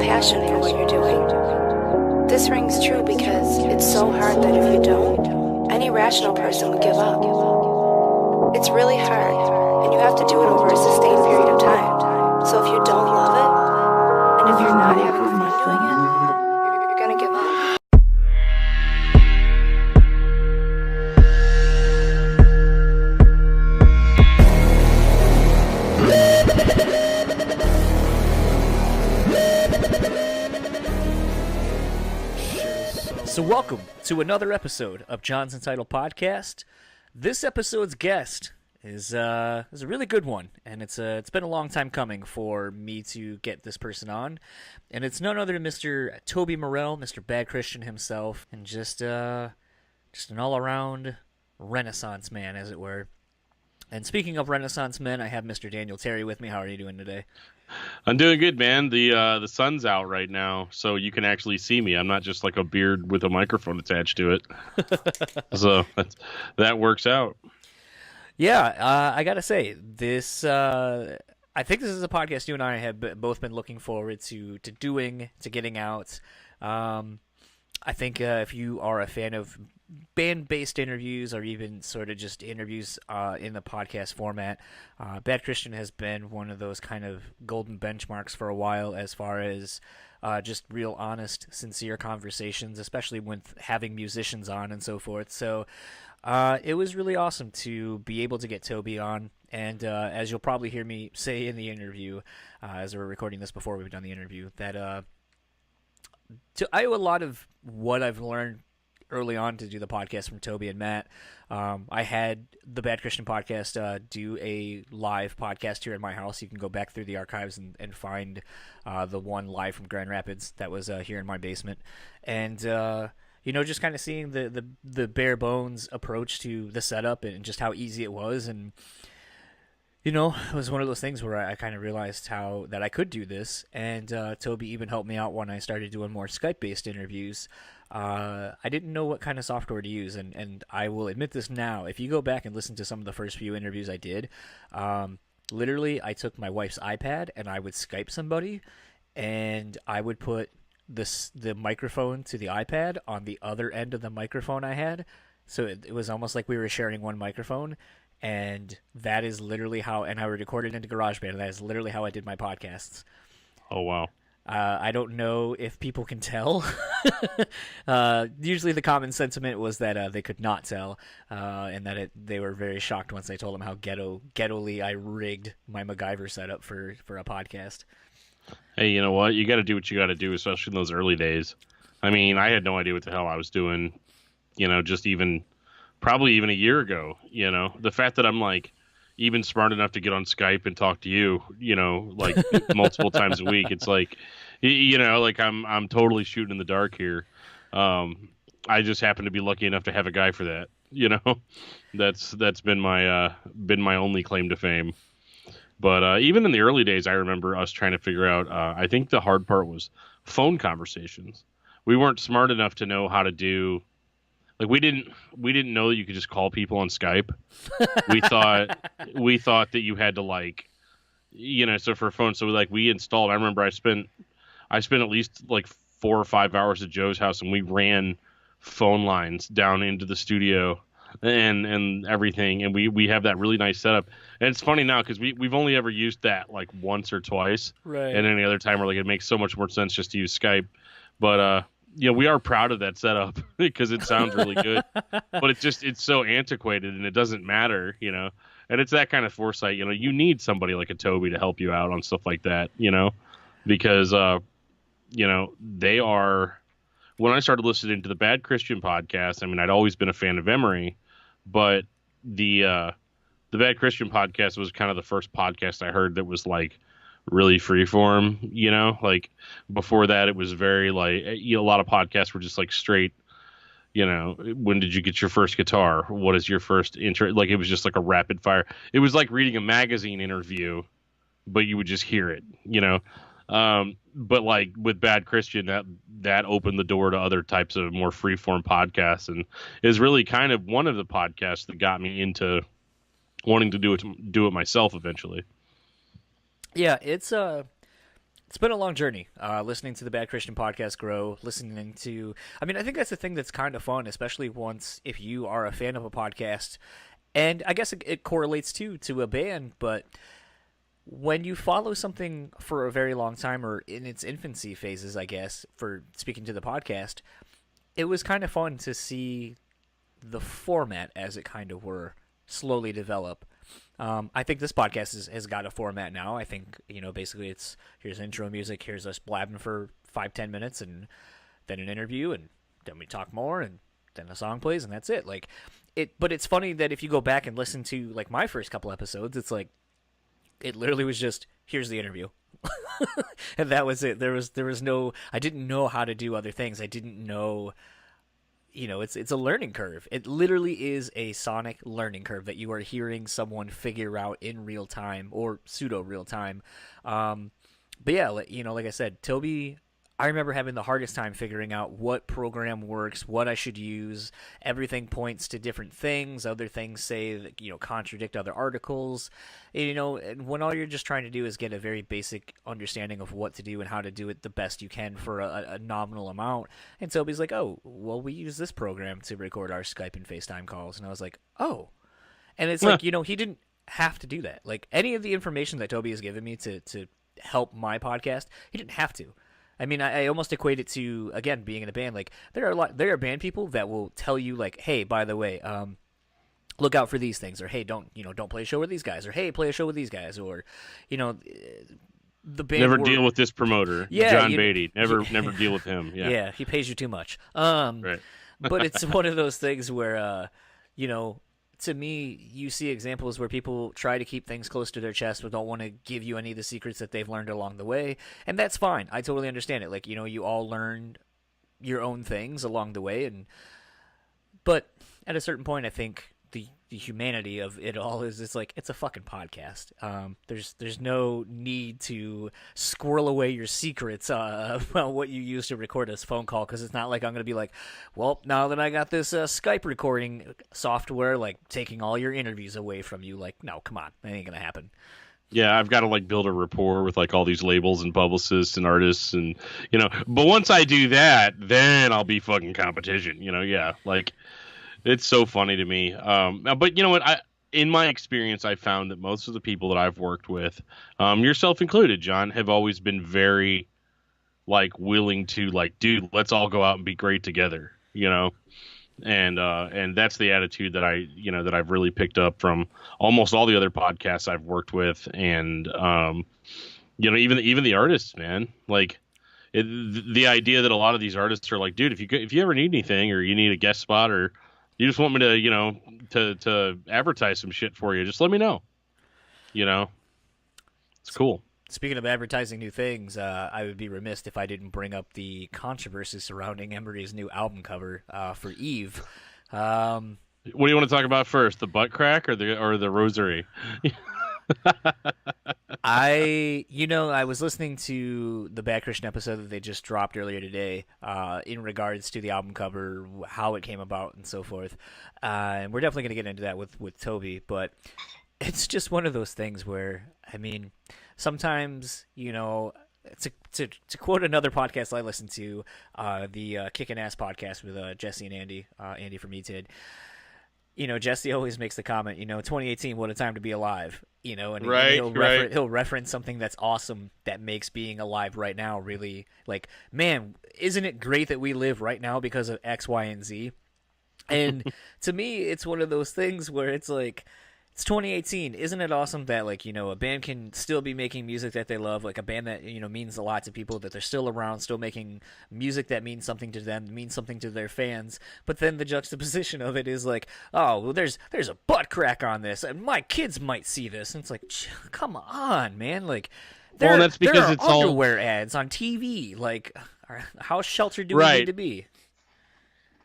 passion for what you're doing. This rings true because it's so hard that if you don't, any rational person would give up. It's really hard, and you have to do it over a sustained period of time. So if you don't love it, and if you're not having fun doing it, you're gonna give up. So welcome to another episode of Jonsuntitledpod podcast. This episode's guest is a really good one, and it's been a long time coming for me to get this person on, and it's none other than Mr. Toby Morrell, Mr. Bad Christian himself, and just an all-around Renaissance man, as it were. And speaking of Renaissance men, I have Mr. Daniel Terry with me. How are you doing today? I'm doing good, man. The sun's out right now, so you can actually see me. I'm not just like a beard with a microphone attached to it. So that works out. Yeah, I gotta say, this I think this is a podcast you and I have both been looking forward to getting out. I think if you are a fan of band-based interviews or even sort of just interviews in the podcast format, Bad Christian has been one of those kind of golden benchmarks for a while as far as just real honest, sincere conversations, especially with having musicians on and so forth. So it was really awesome to be able to get Toby on. And as you'll probably hear me say in the interview, as we're recording this before we've done the interview, that I owe a lot of what I've learned early on to do the podcast from Toby and Matt. I had the Bad Christian podcast do a live podcast here at my house. You can go back through the archives and find the one live from Grand Rapids that was here in my basement. And just kind of seeing the bare bones approach to the setup and just how easy it was. And it was one of those things where I kind of realized that I could do this, and Toby even helped me out when I started doing more Skype-based interviews. I didn't know what kind of software to use, and I will admit this now. If you go back and listen to some of the first few interviews I did, literally I took my wife's iPad and I would Skype somebody, and I would put the microphone to the iPad on the other end of the microphone I had, so it was almost like we were sharing one microphone. And that is literally how, and I recorded into GarageBand, and that is literally how I did my podcasts. Oh, wow. I don't know if people can tell. Usually the common sentiment was that they could not tell, and that they were very shocked once I told them how ghetto-ly I rigged my MacGyver setup for a podcast. Hey, you know what? You got to do what you got to do, especially in those early days. I mean, I had no idea what the hell I was doing, probably even a year ago. The fact that I'm like even smart enough to get on Skype and talk to you, like multiple times a week, it's like, like I'm totally shooting in the dark here. I just happen to be lucky enough to have a guy for that. That's been my only claim to fame. But even in the early days, I remember us trying to figure out. I think the hard part was phone conversations. We weren't smart enough to know how to do. Like we didn't know that you could just call people on Skype. We thought that you had to so for a phone. So we installed. I remember I spent at least like 4 or 5 hours at Joe's house, and we ran phone lines down into the studio and everything. And we have that really nice setup. And it's funny now because we've only ever used that like once or twice. Right. And any other time we're like, it makes so much more sense just to use Skype. But we are proud of that setup because it sounds really good, but it's so antiquated and it doesn't matter, and it's that kind of foresight, you need somebody like a Toby to help you out on stuff like that, because, they are, when I started listening to the Bad Christian podcast, I mean, I'd always been a fan of Emery, but the Bad Christian podcast was kind of the first podcast I heard that was like really freeform, like before that it was very like, a lot of podcasts were just like straight, when did you get your first guitar? What is your first intro? Like it was just like a rapid fire. It was like reading a magazine interview, but you would just hear it, but like with Bad Christian, that opened the door to other types of more freeform podcasts, and is really kind of one of the podcasts that got me into wanting to do it myself eventually. Yeah, it's It's been a long journey, listening to the Bad Christian podcast grow, listening to, I mean, I think that's the thing that's kind of fun, especially if you are a fan of a podcast, and I guess it correlates to a band, but when you follow something for a very long time, or in its infancy phases, I guess, for speaking to the podcast, it was kind of fun to see the format, as it kind of were, slowly develop. I think this podcast has got a format now. I think, basically it's here's intro music, here's us blabbing for 5-10 minutes, and then an interview, and then we talk more, and then a song plays, and that's it. But it's funny that if you go back and listen to my first couple episodes, it's it literally was just here's the interview. And that was it. There was no, I didn't know how to do other things. I didn't know. It's a learning curve. It literally is a sonic learning curve that you are hearing someone figure out in real time or pseudo real time. But yeah, like I said, Toby, I remember having the hardest time figuring out what program works, what I should use. Everything points to different things. Other things say that, contradict other articles. And when all you're just trying to do is get a very basic understanding of what to do and how to do it the best you can for a nominal amount. And Toby's like, oh, well, we use this program to record our Skype and FaceTime calls. And I was like, oh. And it's he didn't have to do that. Any of the information that Toby has given me to help my podcast, he didn't have to. I mean, I almost equate it to, again, being in a band. There are band people that will tell you, hey, by the way, look out for these things, or hey, don't play a show with these guys, or hey, play a show with these guys, or the band never deal with this promoter, yeah, John Beatty. Never deal with him. Yeah, yeah, he pays you too much. Right. But it's one of those things where, to me, you see examples where people try to keep things close to their chest but don't want to give you any of the secrets that they've learned along the way. And that's fine. I totally understand it. You all learned your own things along the way. But at a certain point, I think the humanity of it all is it's a fucking podcast. There's no need to squirrel away your secrets about what you use to record this phone call, because it's not like I'm going to be well, now that I got this Skype recording software, taking all your interviews away from you. No, come on. That ain't going to happen. Yeah, I've got to build a rapport with all these labels and publicists and artists, and but once I do that, then I'll be fucking competition. Yeah, it's so funny to me. But you know what? In my experience, I found that most of the people that I've worked with, yourself included, John, have always been very, willing to, dude, let's all go out and be great together, and that's the attitude that that I've really picked up from almost all the other podcasts I've worked with, and even the artists, man, the idea that a lot of these artists are dude, if you ever need anything, or you need a guest spot, or you just want me to, to advertise some shit for you, just let me know. It's cool. Speaking of advertising new things, I would be remiss if I didn't bring up the controversy surrounding Emery's new album cover for Eve. What do you want to talk about first, the butt crack or the rosary? I was listening to the Bad Christian episode that they just dropped earlier today in regards to the album cover, how it came about, and so forth. And we're definitely going to get into that with Toby, but it's just one of those things where, I mean, sometimes, to quote another podcast I listen to, the Kickin' Ass podcast with Jesse and Andy, Andy from ETID, Jesse always makes the comment, 2018, what a time to be alive, and he'll reference something that's awesome that makes being alive right now really, man, isn't it great that we live right now because of X, Y, and Z? And to me, it's one of those things where it's it's 2018. Isn't it awesome that, a band can still be making music that they love, a band that, means a lot to people, that they're still around, still making music that means something to them, means something to their fans. But then the juxtaposition of it is oh, well, there's a butt crack on this, and my kids might see this. And it's come on, man. That's because there are it's underwear ads on TV. How sheltered do we need to be?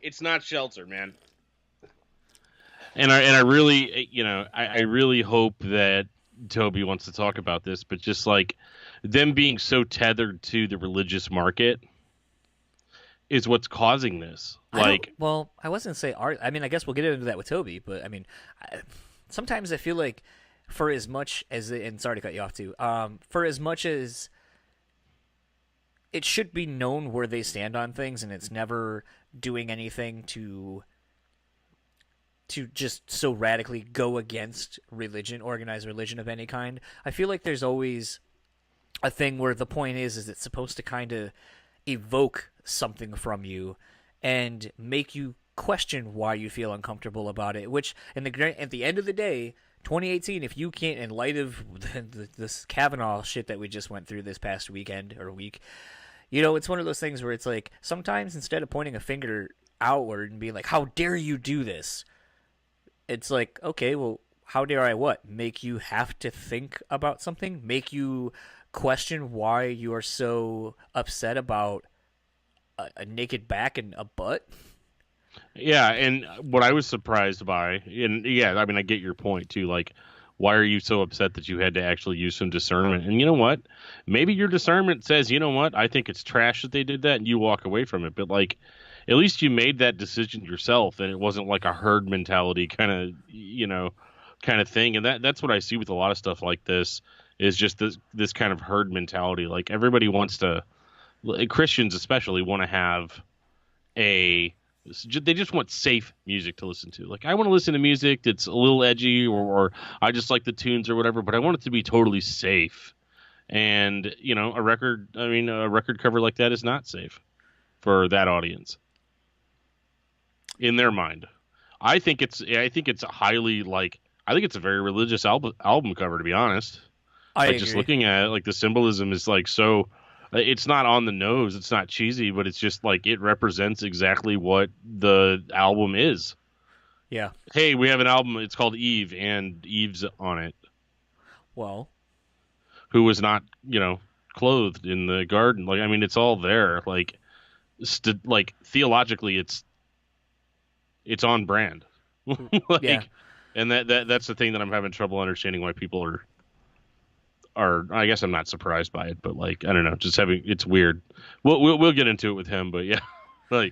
It's not sheltered, man. And I really, I really hope that Toby wants to talk about this, but just them being so tethered to the religious market is what's causing this. I wasn't say art. I mean, I guess we'll get into that with Toby, but I mean, sometimes I feel for as much as, and sorry to cut you off too, for as much as it should be known where they stand on things, and it's never doing anything to just so radically go against religion, organized religion of any kind. I feel like there's always a thing where the point is it's supposed to kind of evoke something from you and make you question why you feel uncomfortable about it, which at the end of the day, 2018, if you can't, in light of this Kavanaugh shit that we just went through this past weekend or week, it's one of those things where it's like, sometimes instead of pointing a finger outward and being like, how dare you do this? It's like, okay, well, how dare I what? Make you have to think about something? Make you question why you are so upset about a naked back and a butt? Yeah, and what I was surprised by, and yeah, I mean, I get your point too. Like, why are you so upset that you had to actually use some discernment? And you know what? Maybe your discernment says, you know what? I think it's trash that they did that, and you walk away from it. But like, at least you made that decision yourself, and it wasn't like a herd mentality kind of thing. And that's what I see with a lot of stuff like this, is just this kind of herd mentality. Like, everybody wants to, Christians especially, want to have they just want safe music to listen to. Like, I want to listen to music that's a little edgy, or I just like the tunes or whatever, but I want it to be totally safe. And, a record cover like that is not safe for that audience. In their mind. I think it's a highly, I think it's a very religious album cover, to be honest. I agree. Just looking at it, the symbolism is so, it's not on the nose, it's not cheesy, but it's just it represents exactly what the album is. Yeah. Hey, we have an album, it's called Eve, and Eve's on it. Well. Who was not, clothed in the garden. It's all there. Theologically, it's on brand. Yeah. And that's the thing that I'm having trouble understanding why people are I guess I'm not surprised by it, but I don't know, just it's weird. We'll get into it with him, but yeah. Go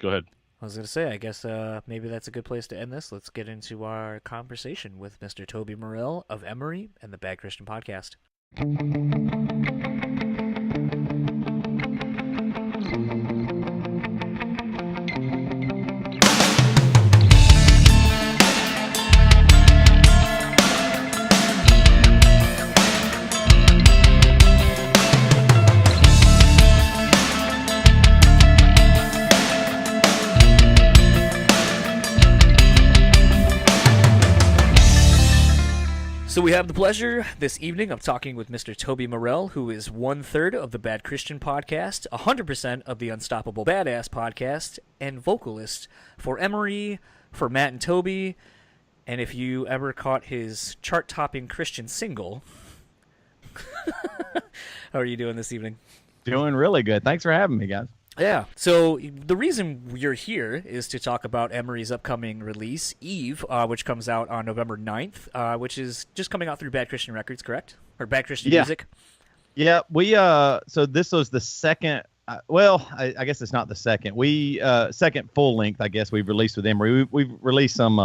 ahead. I was going to say, I guess maybe that's a good place to end this. Let's get into our conversation with Mr. Toby Morrell of Emery and the Bad Christian Podcast. So we have the pleasure this evening of talking with Mr. Toby Morrell, who is 1/3 of the Bad Christian Podcast, 100% of the Unstoppable Badass Podcast, and vocalist for Emery, for Matt and Toby. And if you ever caught his chart-topping Christian single, how are you doing this evening? Doing really good. Thanks for having me, guys. Yeah. So the reason you're here is to talk about Emery's upcoming release, Eve, which comes out on November 9th, which is just coming out through Bad Christian Records, correct? Or Bad Christian Music? Yeah. We so this was the second. I guess it's not the second. Second full length, I guess, we've released with Emery. We've released some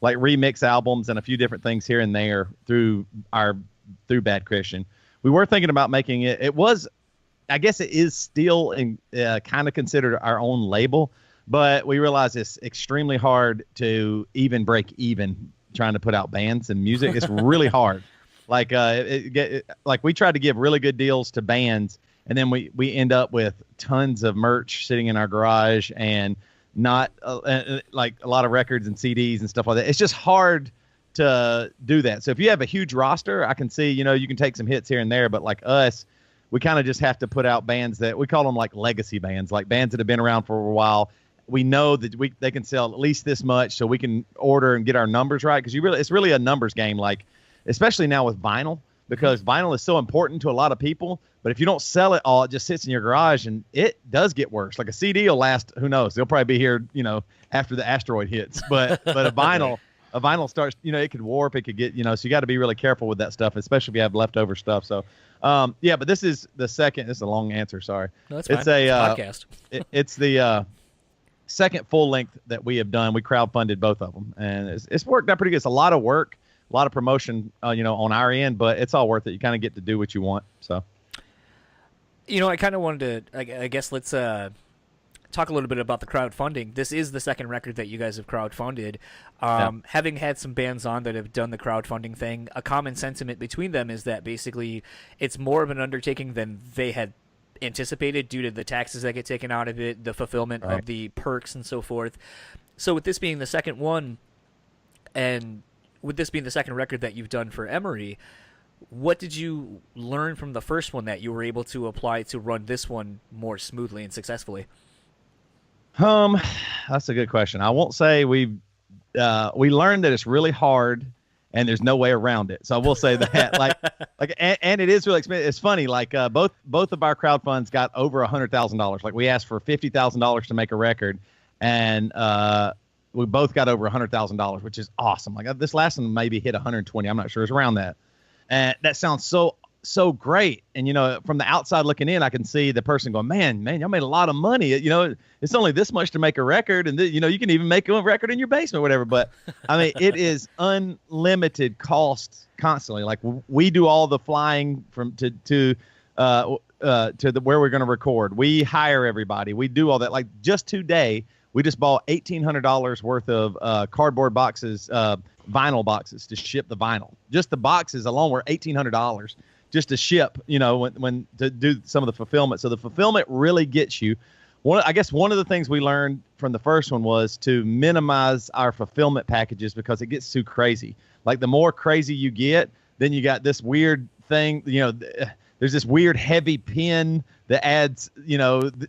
remix albums and a few different things here and there through Bad Christian. We were thinking about making it. It was. I guess it is still kind of considered our own label, but we realize it's extremely hard to even break even trying to put out bands and music. It's really hard. We tried to give really good deals to bands, and then we end up with tons of merch sitting in our garage and not a lot of records and CDs and stuff like that. It's just hard to do that. So if you have a huge roster, I can see, you can take some hits here and there, but like us, we kind of just have to put out bands that we call them legacy bands, like bands that have been around for a while. We know that they can sell at least this much, so we can order and get our numbers right. Because it's really a numbers game, especially now with vinyl, because vinyl is so important to a lot of people. But if you don't sell it all, it just sits in your garage, and it does get worse. Like a CD will last, who knows? They'll probably be here, after the asteroid hits. But a vinyl starts, it could warp, it could get, so you got to be really careful with that stuff, especially if you have leftover stuff. So. But this is the second. This is a long answer. Sorry. No, that's fine. It's a podcast. It's the second full length that we have done. We crowdfunded both of them, and it's worked out pretty good. It's a lot of work, a lot of promotion, on our end, but it's all worth it. You kind of get to do what you want. So. I kind of wanted to, I guess let's talk a little bit about the crowdfunding. This is the second record that you guys have crowdfunded. Having had some bands on that have done the crowdfunding thing, a common sentiment between them is that basically it's more of an undertaking than they had anticipated due to the taxes that get taken out of it, the fulfillment of the perks and so forth. So with this being the second one, and with this being the second record that you've done for Emery, what did you learn from the first one that you were able to apply to run this one more smoothly and successfully? That's a good question. I won't say we learned that it's really hard and there's no way around it. So I will say that and it is really expensive. It's funny. Both of our crowdfunds got over $100,000. Like we asked for $50,000 to make a record, and we both got over $100,000, which is awesome. Like this last one maybe hit 120. I'm not sure. It's around that. And that sounds so great. And, from the outside looking in, I can see the person going, man, y'all made a lot of money. It's only this much to make a record. And, you can even make a record in your basement or whatever. But, I mean, it is unlimited cost constantly. Like we do all the flying to where we're going to record. We hire everybody. We do all that. Like just today, we just bought $1,800 worth of cardboard boxes, vinyl boxes to ship the vinyl. Just the boxes alone were $1,800 just to ship, when to do some of the fulfillment. So the fulfillment really gets you. I guess one of the things we learned from the first one was to minimize our fulfillment packages because it gets too crazy. Like the more crazy you get, then you got this weird thing, there's this weird heavy pin that adds,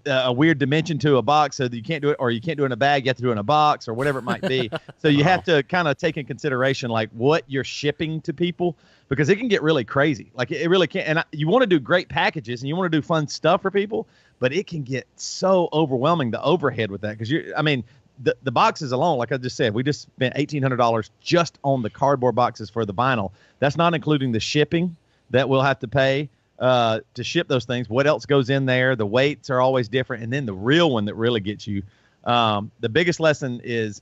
a weird dimension to a box so that you can't do it, or you can't do it in a bag. You have to do it in a box or whatever it might be. So you have to kind of take in consideration like what you're shipping to people, because it can get really crazy. Like it really can. And you want to do great packages and you want to do fun stuff for people, but it can get so overwhelming, the overhead with that. Because the boxes alone, like I just said, we just spent $1,800 just on the cardboard boxes for the vinyl. That's not including the shipping that we'll have to pay to ship those things. What else goes in there? The weights are always different. And then the real one that really gets you, the biggest lesson is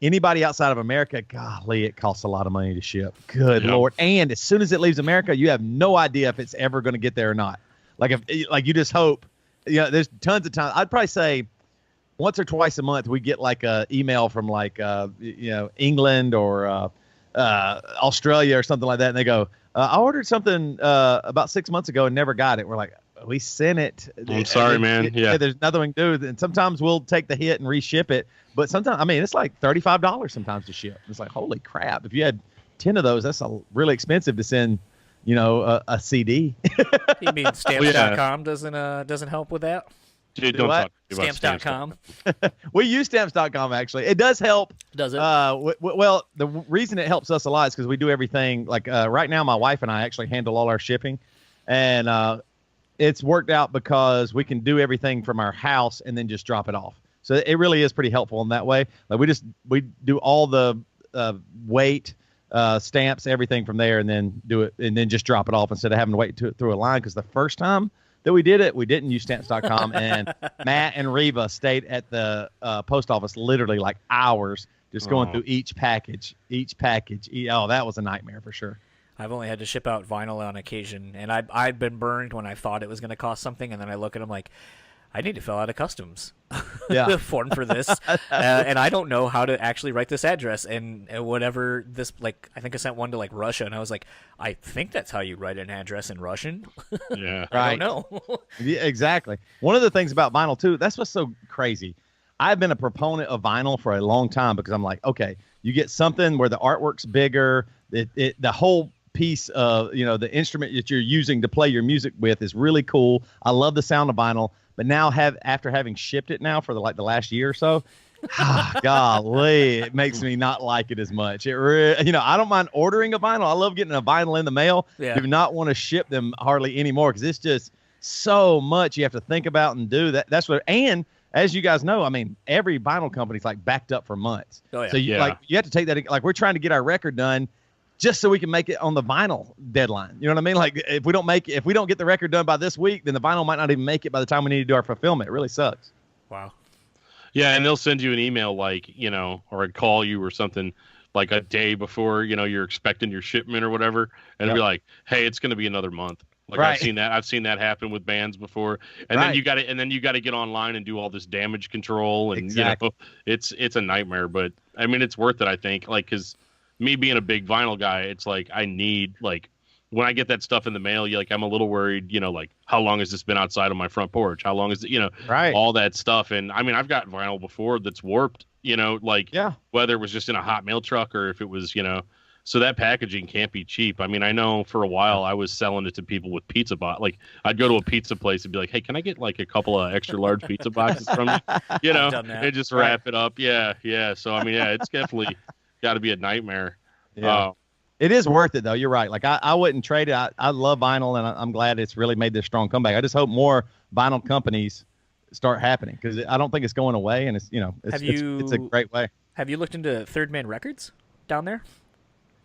anybody outside of America, golly, it costs a lot of money to ship. Good Lord. And as soon as it leaves America, you have no idea if it's ever going to get there or not. Like you just hope, there's tons of times. I'd probably say once or twice a month, we get like a email from England or Australia or something like that. And they go, I ordered something about 6 months ago and never got it. We're like, we sent it. I'm sorry, man. Yeah, there's nothing we can do. And sometimes we'll take the hit and reship it. But sometimes, it's like $35 sometimes to ship. It's like, holy crap. If you had 10 of those, that's really expensive to send, a CD. You mean Stamps.com doesn't help with that? Dude, don't talk about Stamps.com. We use Stamps.com, actually. It does help. Does it? Well, the reason it helps us a lot is because we do everything. Like right now, my wife and I actually handle all our shipping. And it's worked out because we can do everything from our house and then just drop it off. So it really is pretty helpful in that way. Like we do all the weight, stamps, everything from there, and then do it and then just drop it off instead of having to wait through a line. Because the first time that we did it, we didn't use Stamps.com, and Matt and Reva stayed at the post office literally like hours just going through each package. Oh, that was a nightmare for sure. I've only had to ship out vinyl on occasion, and I've been burned when I thought it was going to cost something, and then I look at them like, I need to fill out a customs form for this, and I don't know how to actually write this address and whatever this, like, I think I sent one to like Russia, and I was like, I think that's how you write an address in Russian. Yeah. I don't know. Yeah, exactly. One of the things about vinyl too, that's what's so crazy. I've been a proponent of vinyl for a long time because I'm like, okay, you get something where the artwork's bigger, the whole piece of, the instrument that you're using to play your music with is really cool. I love the sound of vinyl. But now after having shipped it now for the last year or so, golly, it makes me not like it as much. It I don't mind ordering a vinyl. I love getting a vinyl in the mail. Yeah. Do not want to ship them hardly anymore because it's just so much you have to think about and do. That's what. And as you guys know, every vinyl company's like backed up for months. Oh, yeah. So you have to take that. Like we're trying to get our record done just so we can make it on the vinyl deadline. You know what I mean? Like if we don't get the record done by this week, then the vinyl might not even make it by the time we need to do our fulfillment. It really sucks. Wow. Yeah, and they'll send you an email or call you or something like a day before, you're expecting your shipment or whatever. And it'll be like, hey, it's going to be another month. Like Right. I've seen that happen with bands before. And Right. then you got to get online and do all this damage control, and Exactly. it's a nightmare, but I mean it's worth it, I think. Like, cuz me being a big vinyl guy, it's like I need, like, when I get that stuff in the mail, I'm a little worried, like, how long has this been outside of my front porch? How long is it, Right. all that stuff. And I mean, I've got vinyl before that's warped, like, Yeah. whether it was just in a hot mail truck or if it was, so that packaging can't be cheap. I mean, I know for a while I was selling it to people with pizza box. Like, I'd go to a pizza place and be like, "Hey, can I get like a couple of extra large pizza boxes from you?" done that. And just wrap it up. Yeah, yeah. So I mean, yeah, it's definitely got to be a nightmare. Yeah. It is worth it, though. You're right. Like, I wouldn't trade it. I love vinyl, and I'm glad it's really made this strong comeback. I just hope more vinyl companies start happening, because I don't think it's going away, and it's it's a great way. Have you looked into Third Man Records down there?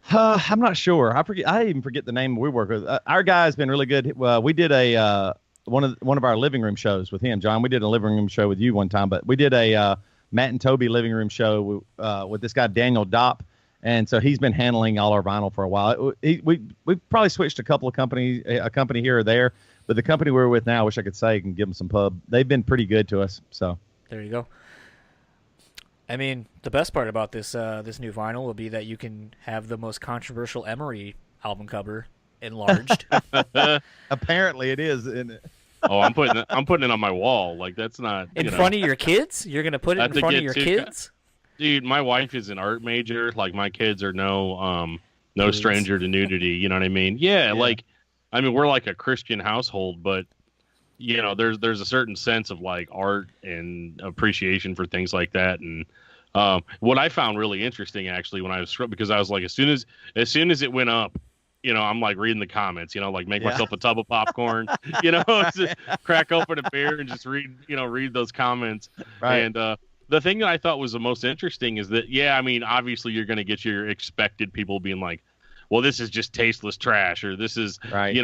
I'm not sure. I even forget the name we work with. Our guy's been really good. We did a one of our living room shows with him, John. We did a living room show with you one time, but we did a Matt and Toby living room show with this guy Daniel Dopp, and so he's been handling all our vinyl for a while. We probably switched a company here or there, but the company we're with now, I wish I could say, can give them some pub. They've been pretty good to us. So there you go. I mean, the best part about this this new vinyl will be that you can have the most controversial Emery album cover enlarged. apparently it is, isn't it? Oh, I'm putting it on my wall. Like, that's not in front of your kids. You're gonna put it in front of your kids. Dude, my wife is an art major. Like, my kids are no stranger to nudity. You know what I mean? Yeah. Like, I mean, we're like a Christian household, but there's a certain sense of like art and appreciation for things like that. And what I found really interesting, actually, when I was, because I was like, as soon as it went up, I'm like reading the comments, like make myself a tub of popcorn, just crack open a beer and just read those comments. Right. And the thing that I thought was the most interesting is that, I mean, obviously you're going to get your expected people being like, well, this is just tasteless trash, or this is, right.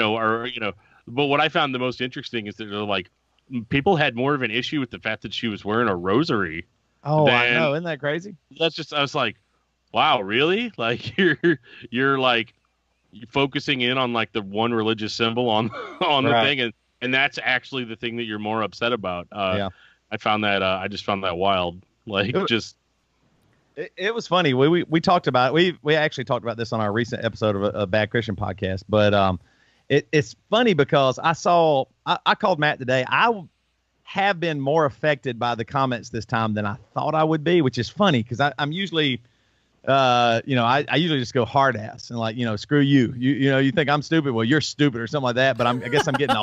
But what I found the most interesting is that they're like, people had more of an issue with the fact that she was wearing a rosary. Oh, I know. Isn't that crazy? I was like, wow, really? Like, you're like focusing in on like the one religious symbol on the thing, and that's actually the thing that you're more upset about. I found that I just found that wild. Like, it was funny. We talked about we actually talked about this on our recent episode of a Bad Christian podcast, but it's funny because I called Matt today. I have been more affected by the comments this time than I thought I would be, which is funny because I'm usually, I usually just go hard ass and like, screw you. You think I'm stupid? Well, you're stupid or something like that. But I guess I'm getting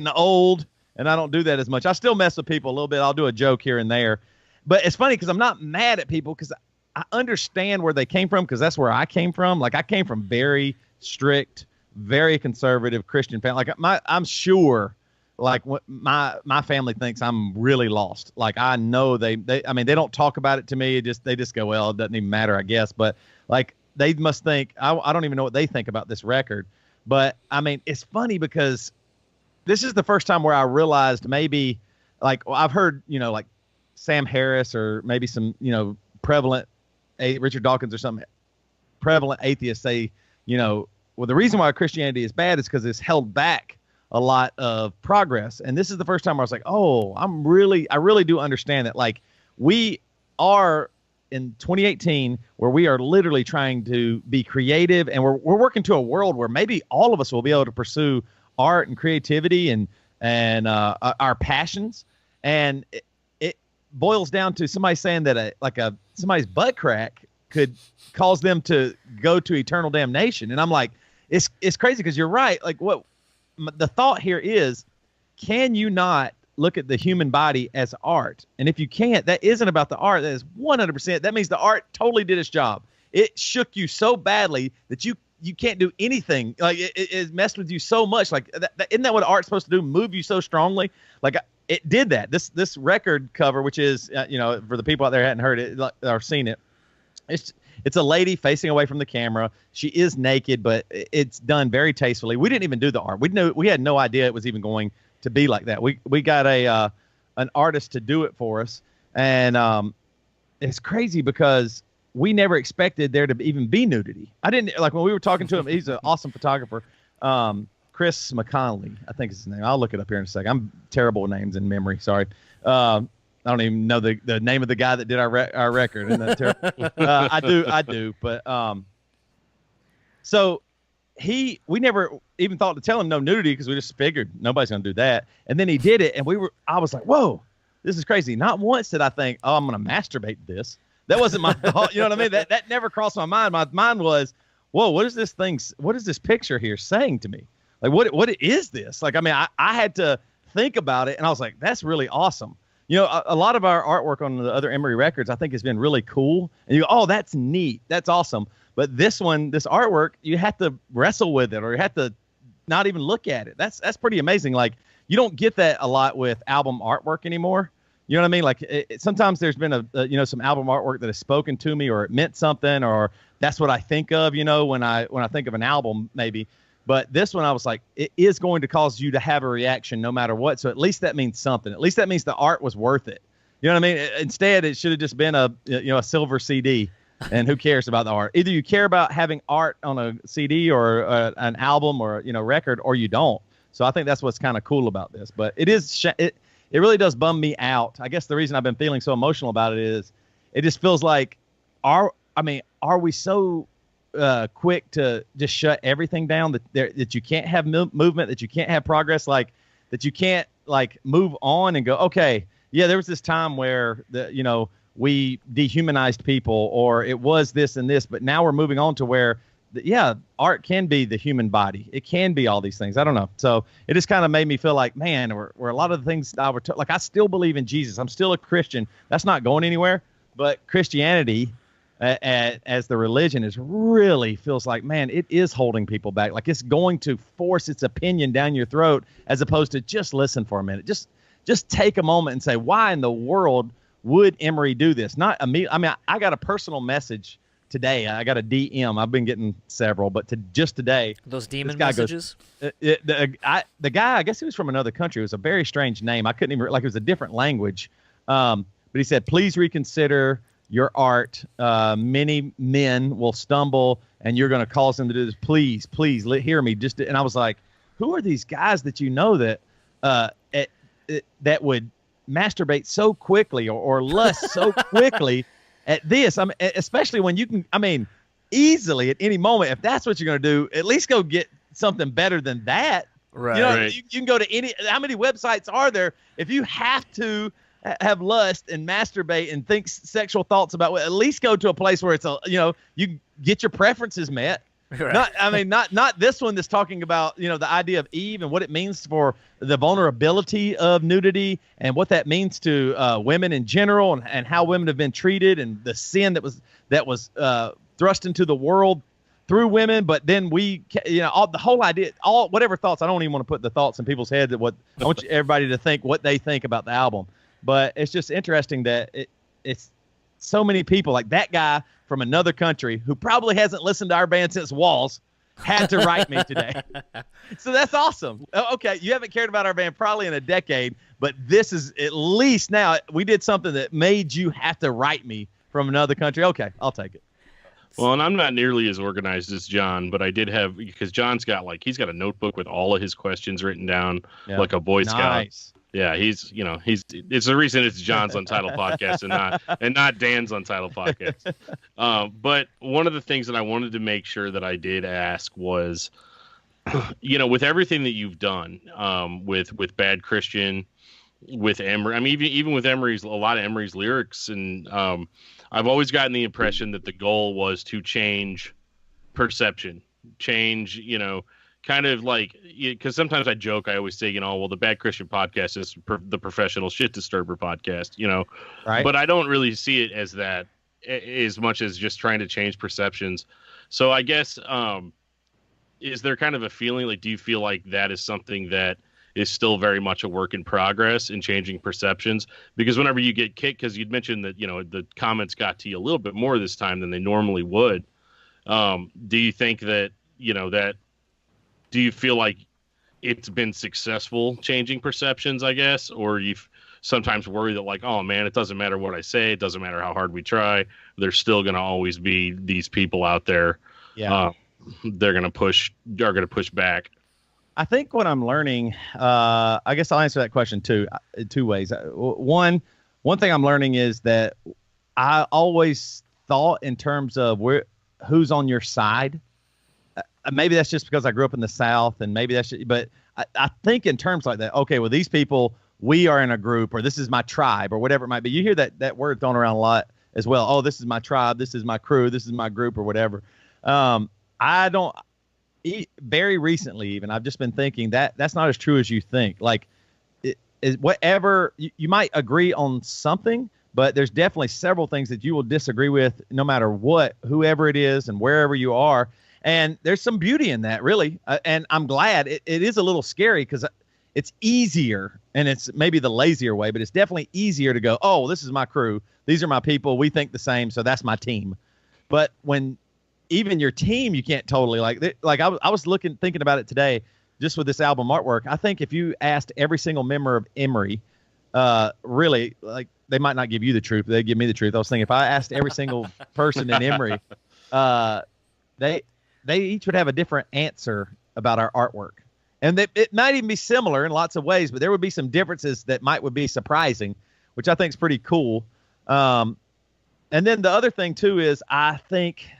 old. And I don't do that as much. I still mess with people a little bit. I'll do a joke here and there. But it's funny because I'm not mad at people because I understand where they came from, because that's where I came from. Like, I came from very strict, very conservative Christian family. Like, I'm sure, like, my family thinks I'm really lost. Like, I know they don't talk about it to me. They just go, well, it doesn't even matter, I guess. But like, they must think, I don't even know what they think about this record. But I mean, it's funny because this is the first time where I realized maybe, like, I've heard, like Sam Harris or maybe some, prevalent Richard Dawkins or some prevalent atheists say, well, the reason why Christianity is bad is because it's held back a lot of progress. And this is the first time where I was like, oh, I really do understand that. Like, we are in 2018 where we are literally trying to be creative, and we're working to a world where maybe all of us will be able to pursue art and creativity and our passions. And it boils down to somebody saying that somebody's butt crack could cause them to go to eternal damnation. And I'm like, it's crazy because you're right. Like, what the thought here is, can you not look at the human body as art? And if you can't, that isn't about the art. That is 100%. That means the art totally did its job. It shook you so badly that you can't do anything. Like, it messed with you so much. Like, isn't that what art's supposed to do? Move you so strongly? Like, it did that. This record cover, which is, for the people out there who hadn't heard it or seen it, it's a lady facing away from the camera. She is naked, but it's done very tastefully. We didn't even do the art. We had no idea it was even going to be like that. We got an artist to do it for us, and it's crazy because we never expected there to even be nudity. I didn't, like, when we were talking to him. He's an awesome photographer, Chris McConnelly, I think is his name. I'll look it up here in a second. I'm terrible with names in memory. Sorry. I don't even know the name of the guy that did our record. Isn't that terrible? I do. But so we never even thought to tell him no nudity because we just figured nobody's going to do that. And then he did it, and I was like, whoa, this is crazy. Not once did I think, oh, I'm going to masturbate this. That wasn't my thought. You know what I mean? That never crossed my mind. My mind was, whoa, what is this picture here saying to me? Like, what is this? Like, I mean, I had to think about it, and I was like, that's really awesome. You know, a lot of our artwork on the other Emery records, I think, has been really cool. And you go, oh, that's neat. That's awesome. But this artwork, you have to wrestle with it, or you have to not even look at it. That's pretty amazing. Like, you don't get that a lot with album artwork anymore. You know what I mean? Like, sometimes there's been some album artwork that has spoken to me, or it meant something, or that's what I think of, when I think of an album, maybe. But this one, I was like, it is going to cause you to have a reaction no matter what. So at least that means something. At least that means the art was worth it. You know what I mean? Instead, it should have just been a silver CD. And who cares about the art? Either you care about having art on a CD or an album or record, or you don't. So I think that's what's kind of cool about this. But it really does bum me out. I guess the reason I've been feeling so emotional about it is it just feels like are we so quick to just shut everything down that you can't have movement, that you can't have progress, like that you can't like move on and go, okay, yeah, there was this time where we dehumanized people, or it was this and this, but now we're moving on to where art can be the human body. It can be all these things. I don't know. So it just kind of made me feel like, man, where a lot of the things I still believe in Jesus. I'm still a Christian. That's not going anywhere. But Christianity, as the religion, really feels like, man, it is holding people back. Like it's going to force its opinion down your throat, as opposed to just listen for a minute. Just take a moment and say, why in the world would Emery do this? Not me. I mean, I got a personal message today. I got a DM. I've been getting several, but just today. Those demon messages? The guy, I guess he was from another country. It was a very strange name. I couldn't even, it was a different language. But he said, please reconsider your art. Many men will stumble, and you're going to cause them to do this. Please, hear me. And I was like, who are these guys that that would masturbate so quickly or lust so quickly at this? I mean, especially when you can, easily at any moment, if that's what you're going to do, at least go get something better than that. Right. Right. You can go to how many websites are there? If you have to have lust and masturbate and think sexual thoughts about, at least go to a place where it's you get your preferences met. Right. Not this one that's talking about, the idea of Eve and what it means for the vulnerability of nudity and what that means to women in general, and how women have been treated, and the sin that was thrust into the world through women. But then the whole idea, whatever thoughts, I don't even want to put the thoughts in people's heads I want everybody to think what they think about the album. But it's just interesting that it's so many people, like that guy from another country who probably hasn't listened to our band since Walls, had to write me today. So that's awesome. Okay, you haven't cared about our band probably in a decade, but this is at least now we did something that made you have to write me from another country. Okay, I'll take it. Well, and I'm not nearly as organized as John, but I did have, because John's got he's got a notebook with all of his questions written down like a Boy Scout. Nice. Yeah, it's the reason it's John's Untitled Podcast and not Dan's Untitled Podcast. But one of the things that I wanted to make sure that I did ask was, with everything that you've done, with Bad Christian, with Emery, even with Emery's, a lot of Emery's lyrics, and I've always gotten the impression that the goal was to change perception, change, kind of like, because sometimes I joke, I always say, the Bad Christian Podcast is the professional shit disturber podcast, right? But I don't really see it as that, as much as just trying to change perceptions. So I guess, is there kind of a feeling, like, do you feel like that is something that is still very much a work in progress in changing perceptions? Because whenever you get kicked, because you'd mentioned that, the comments got to you a little bit more this time than they normally would. Do you think that, do you feel like it's been successful changing perceptions, I guess? Or you sometimes worry that, like, oh man, it doesn't matter what I say, it doesn't matter how hard we try, there's still going to always be these people out there. Yeah. They're going to push back. I think what I'm learning, I guess I'll answer that question two ways. One thing I'm learning is that I always thought in terms of who's on your side. Maybe that's just because I grew up in the South, and maybe but I think in terms like that. Okay, well, these people, we are in a group, or this is my tribe, or whatever it might be. You hear that word thrown around a lot as well. Oh, this is my tribe, this is my crew, this is my group, or whatever. I don't. Very recently, even I've just been thinking that's not as true as you think. Like, whatever you might agree on something, but there's definitely several things that you will disagree with, no matter what, whoever it is, and wherever you are. And there's some beauty in that, really. And I'm glad. It is a little scary because it's easier, and it's maybe the lazier way, but it's definitely easier to go, oh, this is my crew, these are my people, we think the same, so that's my team. But when even your team, you can't totally like I was thinking about it today, just with this album artwork. I think if you asked every single member of Emery, really, like, they might not give you the truth, but they'd give me the truth. I was thinking if I asked every single person in Emery, they each would have a different answer about our artwork. And it might even be similar in lots of ways, but there would be some differences that would be surprising, which I think is pretty cool. And then the other thing too is I think,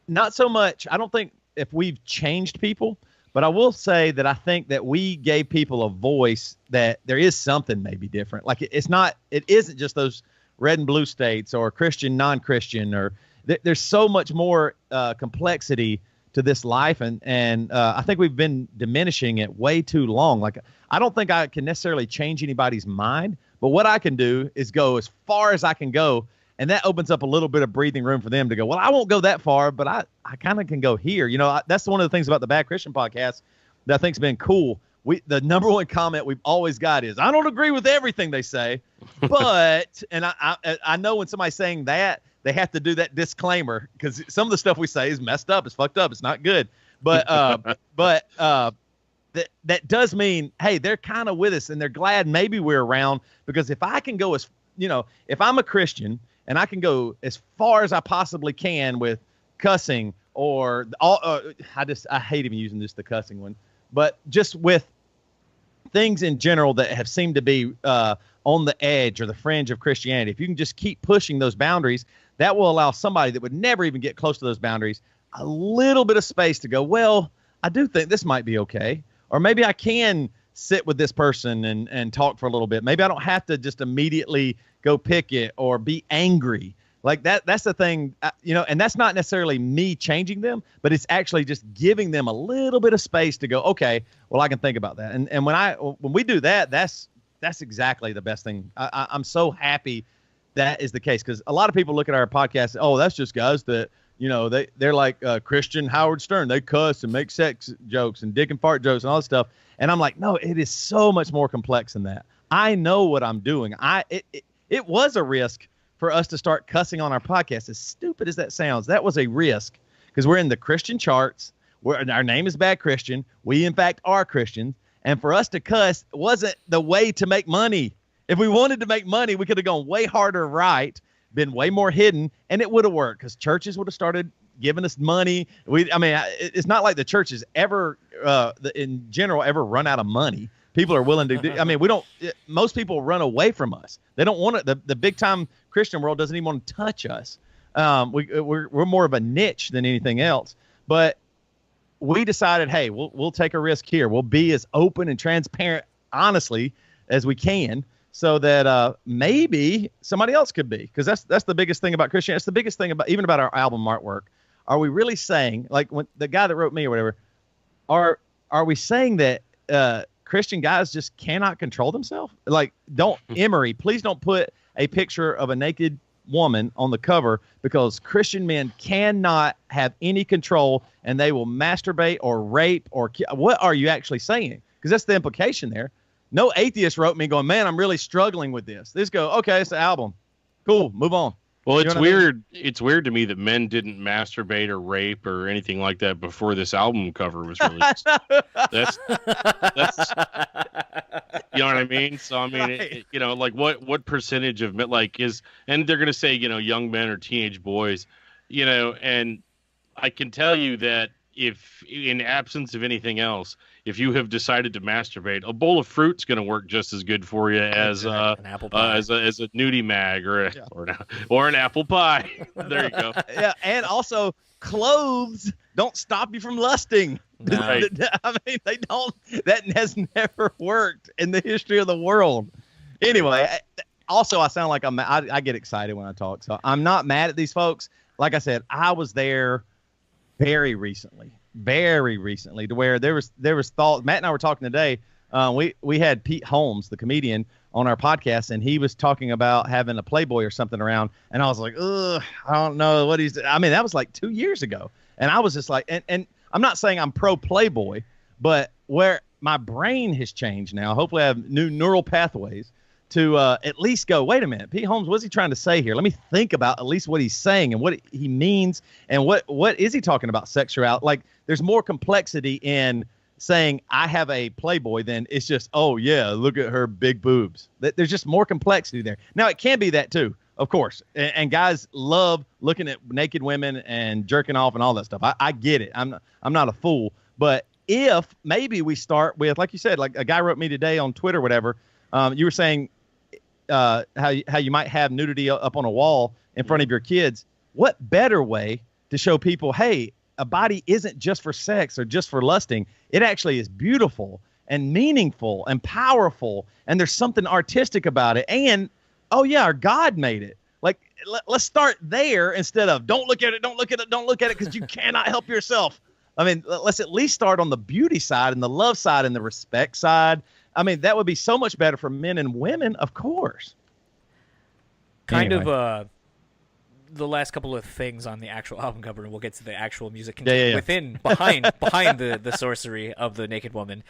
not so much, I don't think if we've changed people, but I will say that I think that we gave people a voice, that there is something maybe different. Like, it isn't just those red and blue states or Christian, non-Christian, or there's so much more complexity to this life. And I think we've been diminishing it way too long. Like, I don't think I can necessarily change anybody's mind, but what I can do is go as far as I can go. And that opens up a little bit of breathing room for them to go, well, I won't go that far, but I kind of can go here. That's one of the things about the Bad Christian podcast that I think's been cool. The number one comment we've always got is, I don't agree with everything they say, but, and I know when somebody's saying that, they have to do that disclaimer, because some of the stuff we say is messed up, it's fucked up, it's not good. But that does mean, hey, they're kind of with us, and they're glad maybe we're around, because if I can go if I'm a Christian, and I can go as far as I possibly can with cussing or I hate even using the cussing one, but just with things in general that have seemed to be on the edge or the fringe of Christianity. If you can just keep pushing those boundaries, that will allow somebody that would never even get close to those boundaries a little bit of space to go, well, I do think this might be okay. Or maybe I can sit with this person and talk for a little bit. Maybe I don't have to just immediately go pick it or be angry. Like that's the thing, and that's not necessarily me changing them, but it's actually just giving them a little bit of space to go, okay, well, I can think about that. And when we do that, that's exactly the best thing. I'm so happy that is the case, because a lot of people look at our podcast, oh, that's just guys that, they're like Christian Howard Stern. They cuss and make sex jokes and dick and fart jokes and all this stuff. And I'm like, no, it is so much more complex than that. I know what I'm doing. It was a risk for us to start cussing on our podcast. As stupid as that sounds, that was a risk, because we're in the Christian charts. Our name is Bad Christian. We, in fact, are Christians. And for us to cuss wasn't the way to make money. If we wanted to make money, we could have gone way harder right, been way more hidden, and it would have worked, because churches would have started giving us money. It's not like the churches ever, in general, ever run out of money. People are willing to do. Most people run away from us. They don't want it. The big time Christian world doesn't even want to touch us. We're more of a niche than anything else. But we decided, hey, we'll take a risk here. We'll be as open and transparent, honestly, as we can, so that maybe somebody else could be. Because that's the biggest thing about Christianity. That's the biggest thing about our album artwork. Are we really saying, like, when the guy that wrote me or whatever, are we saying that Christian guys just cannot control themselves? Like, Emery, please don't put a picture of a naked woman on the cover, because Christian men cannot have any control, and they will masturbate or rape or what are you actually saying? Because that's the implication there. No atheist wrote me going, man, I'm really struggling with this. They just go, okay, it's the album. Cool, move on. Well, it's weird. It's weird to me that men didn't masturbate or rape or anything like that before this album cover was released. That's you know what I mean? So I mean, right. Like what percentage of men and they're going to say, young men or teenage boys, and I can tell you that, if in absence of anything else, if you have decided to masturbate, a bowl of fruit's going to work just as good for you as an apple pie. as a nudie mag or an apple pie. There you go. Yeah, and also clothes don't stop you from lusting. No. Right. I mean, they don't. That has never worked in the history of the world. Anyway, also I sound like I get excited when I talk, so I'm not mad at these folks. Like I said, I was there very recently to where there was thought. Matt and I were talking today. We had Pete Holmes, the comedian, on our podcast, and he was talking about having a Playboy or something around, and I was like, ugh, I don't know what he's. I mean, that was like 2 years ago, and I was just like, and I'm not saying I'm pro Playboy, but where my brain has changed now. Hopefully, I have new neural pathways to at least go, wait a minute, Pete Holmes, what's he trying to say here? Let me think about at least what he's saying and what he means and what is he talking about sexuality? Like, there's more complexity in saying I have a Playboy than it's just, oh, yeah, look at her big boobs. There's just more complexity there. Now, it can be that, too, of course. And guys love looking at naked women and jerking off and all that stuff. I get it. I'm not a fool. But if maybe we start with, like you said, like a guy wrote me today on Twitter or whatever, you were saying how you might have nudity up on a wall in front of your kids. What better way to show people, hey, a body isn't just for sex or just for lusting. It actually is beautiful and meaningful and powerful, and there's something artistic about it. And, oh, yeah, our God made it. Like, let's start there instead of don't look at it because you cannot help yourself. I mean, let's at least start on the beauty side and the love side and the respect side. I mean, that would be so much better for men and women, of course. Of the last couple of things on the actual album cover, and we'll get to the actual music behind the sorcery of the naked woman.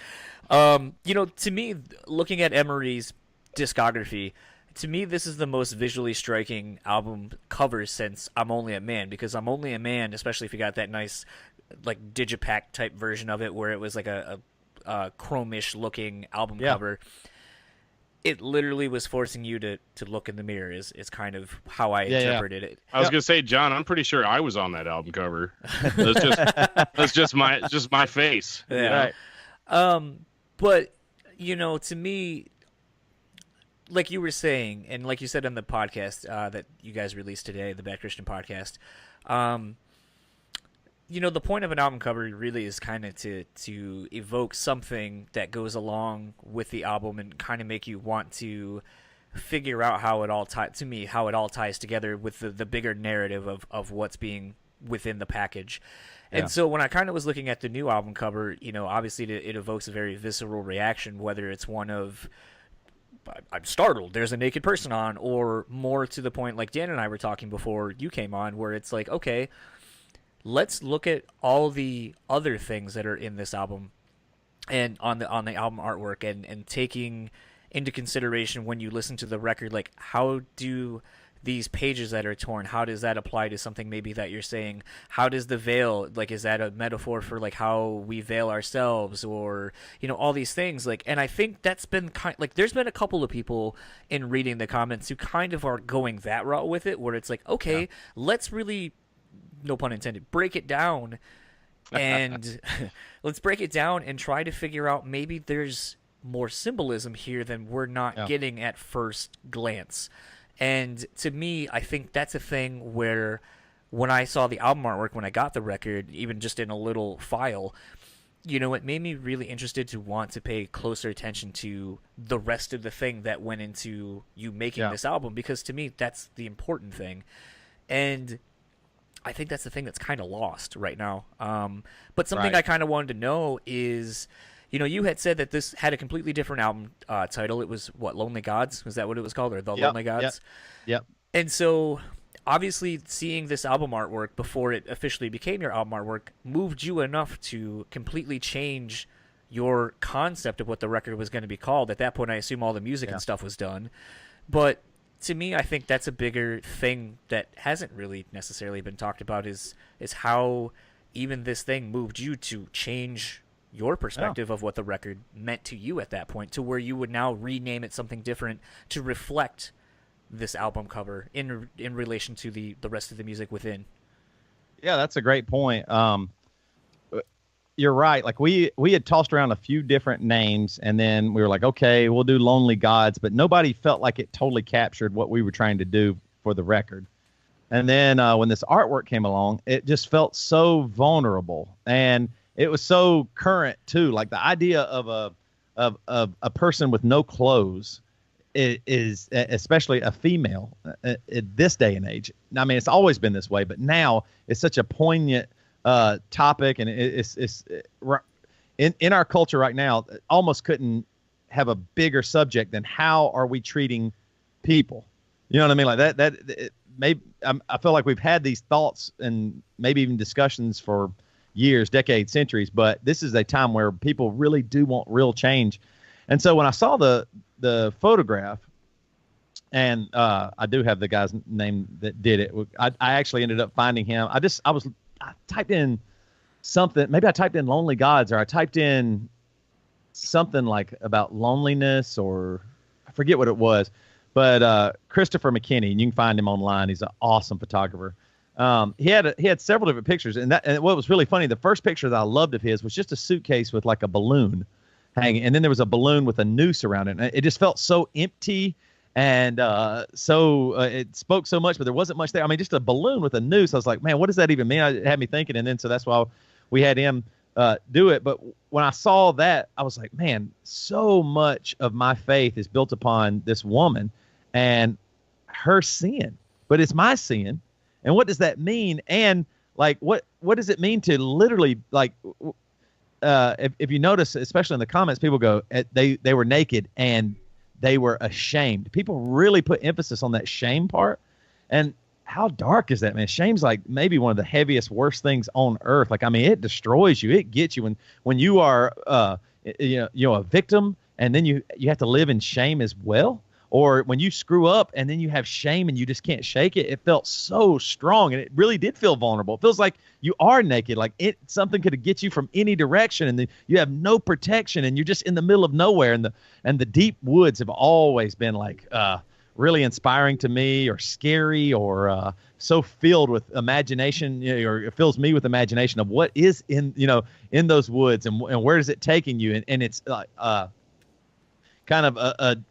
To me, looking at Emery's discography, to me, this is the most visually striking album cover since I'm Only a Man, because I'm Only a Man, especially if you got that nice, like, digipack type version of it where it was like a chrome-ish looking album cover. It literally was forcing you to look in the mirror is kind of how I interpreted it. I was gonna say, John, I'm pretty sure I was on that album cover. That's just my face. Yeah. Right. But to me, like you were saying, and like you said on the podcast that you guys released today, the Bad Christian podcast, the point of an album cover really is kind of to evoke something that goes along with the album and kind of make you want to figure out how it all ties together with the bigger narrative of what's being within the package. And so when I kind of was looking at the new album cover, obviously it evokes a very visceral reaction, whether it's one of I'm startled, there's a naked person on, or more to the point like Dan and I were talking before you came on, where it's like, okay, let's look at all the other things that are in this album and on the album artwork and taking into consideration when you listen to the record, like how do these pages that are torn, how does that apply to something maybe that you're saying? How does the veil, like, is that a metaphor for like how we veil ourselves, or all these things? Like, and I think that's been there's been a couple of people in reading the comments who kind of are going that route with it, where it's like, okay, let's really, no pun intended, break it down and let's break it down and try to figure out maybe there's more symbolism here than we're not getting at first glance. And to me, I think that's a thing where when I saw the album artwork, when I got the record, even just in a little file, it made me really interested to want to pay closer attention to the rest of the thing that went into you making this album, because to me, that's the important thing. And I think that's the thing that's kind of lost right now. But something I kind of wanted to know is, you had said that this had a completely different album title. It was, what, Lonely Gods? Was that what it was called? Or The Lonely Gods? Yep. And so, obviously, seeing this album artwork before it officially became your album artwork moved you enough to completely change your concept of what the record was going to be called. At that point, I assume all the music and stuff was done. But to me, I think that's a bigger thing that hasn't really necessarily been talked about is how even this thing moved you to change your perspective of what the record meant to you at that point, to where you would now rename it something different to reflect this album cover in relation to the rest of the music within. Yeah, that's a great point. you're right. Like we had tossed around a few different names, and then we were like, okay, we'll do Lonely Gods, but nobody felt like it totally captured what we were trying to do for the record. And then when this artwork came along, it just felt so vulnerable, and it was so current too. Like the idea of a person with no clothes is especially a female at this day and age. I mean, it's always been this way, but now it's such a poignant topic, and it's in our culture right now. Almost couldn't have a bigger subject than how are we treating people. You know what I mean? Like that maybe I feel like we've had these thoughts and maybe even discussions for years, decades, centuries, but this is a time where people really do want real change. And so when I saw the photograph, and I do have the guy's name that did it, I actually ended up finding him. I typed in something, maybe I typed in Lonely Gods, or I typed in something like about loneliness, or I forget what it was. But Christopher McKinney, and you can find him online. He's an awesome photographer. He had several different pictures, and what was really funny, the first picture that I loved of his was just a suitcase with like a balloon hanging, and then there was a balloon with a noose around it. And it just felt so empty, and it spoke so much, but there wasn't much there. I mean, just a balloon with a noose. I was like, man, what does that even mean? It had me thinking, and then so that's why we had him do it. But when I saw that, I was like, man, so much of my faith is built upon this woman and her sin, but it's my sin. And what does that mean? And like, what does it mean to literally, like, if you notice, especially in the comments, people go, they were naked and they were ashamed. People really put emphasis on that shame part. And how dark is that, man? Shame's like maybe one of the heaviest, worst things on earth. Like, I mean, it destroys you. It gets you when you are, a victim, and then you have to live in shame as well. Or when you screw up and then you have shame and you just can't shake it. It felt so strong, and it really did feel vulnerable. It feels like you are naked, like something could get you from any direction, and you have no protection, and you're just in the middle of nowhere. And the deep woods have always been like really inspiring to me, or scary, or so filled with imagination, or it fills me with imagination of what is in those woods, and where is it taking you, and it's like kind of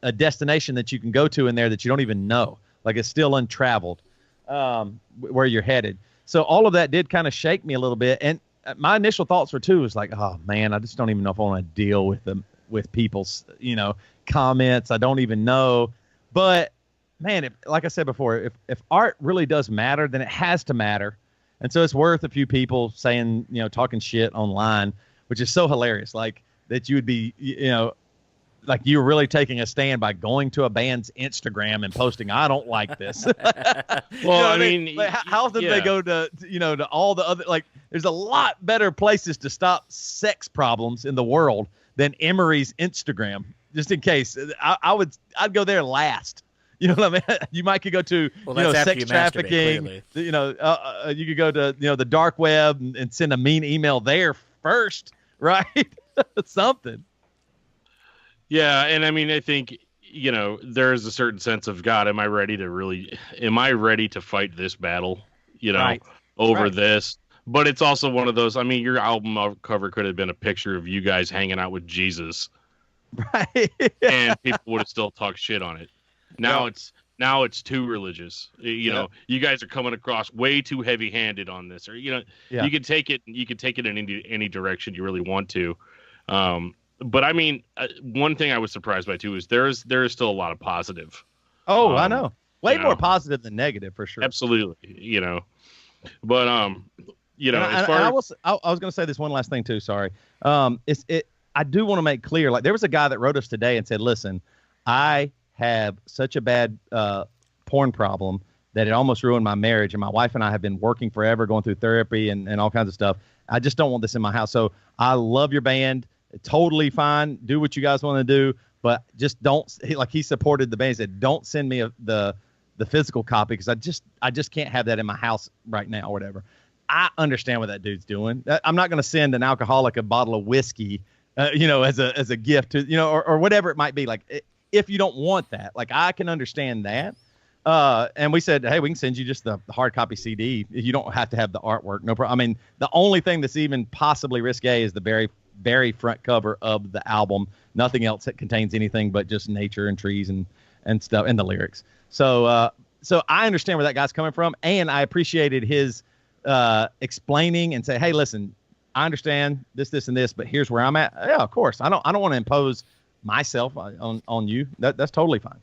a destination that you can go to in there that you don't even know. Like, it's still untraveled where you're headed. So all of that did kind of shake me a little bit. And my initial thoughts were too, was like, oh man, I just don't even know if I want to deal with people's, comments. I don't even know. But man, like I said before, if art really does matter, then it has to matter. And so it's worth a few people saying, talking shit online, which is so hilarious. Like, that you would be, like you're really taking a stand by going to a band's Instagram and posting, I don't like this. Well, I mean, like, how often they go to all the other, like, there's a lot better places to stop sex problems in the world than Emery's Instagram. Just in case, I'd go there last. You know what I mean? You might could go to sex trafficking. You could go to the dark web and send a mean email there first, right? Something. Yeah, and I mean, I think, there is a certain sense of, God, am I ready to fight this battle, right. over this? But it's also one of those, I mean, your album cover could have been a picture of you guys hanging out with Jesus. Right. And people would have still talked shit on it. Now it's too religious. You guys are coming across way too heavy-handed on this, or you can take it in any direction you really want to. But I mean, one thing I was surprised by too is there is still a lot a lot of positive. Oh, I know. Way more positive than negative, for sure. Absolutely. But as far I was going to say this one last thing too. Sorry. I do want to make clear, like, there was a guy that wrote us today and said, listen, I have such a bad porn problem that it almost ruined my marriage, and my wife and I have been working forever, going through therapy and all kinds of stuff. I just don't want this in my house. So I love your band. Totally fine. Do what you guys want to do, but just don't. He supported the band. He said, don't send me the physical copy, because I just can't have that in my house right now, or whatever. I understand what that dude's doing. I'm not going to send an alcoholic a bottle of whiskey, as a gift to, or whatever it might be. Like, if you don't want that, like, I can understand that, And we said, hey, we can send you just the hard copy CD. You don't have to have the artwork. No problem. I mean, the only thing that's even possibly risque is the very front cover of the album. Nothing else that contains anything but just nature and trees and stuff and the lyrics. So I understand where that guy's coming from, and I appreciated his explaining and say, hey, listen, I understand this, and this, but here's where I'm at. Yeah, of course. I don't want to impose myself on you. That's totally fine.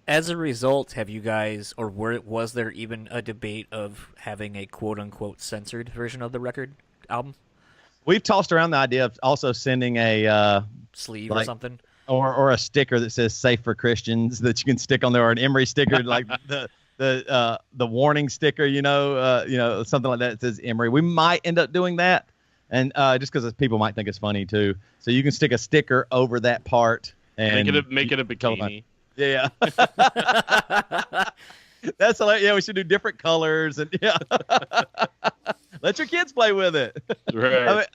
As a result, have you guys, or was there even a debate of having a quote-unquote censored version of the record album? We've tossed around the idea of also sending a sleeve or something, or a sticker that says "Safe for Christians" that you can stick on there, or an Emery sticker like the warning sticker, something like that says Emery. We might end up doing that, and just because people might think it's funny too. So you can stick a sticker over that part and make it a bikini. Yeah. That's hilarious. Yeah, we should do different colors and yeah. Let your kids play with it. Right. I mean,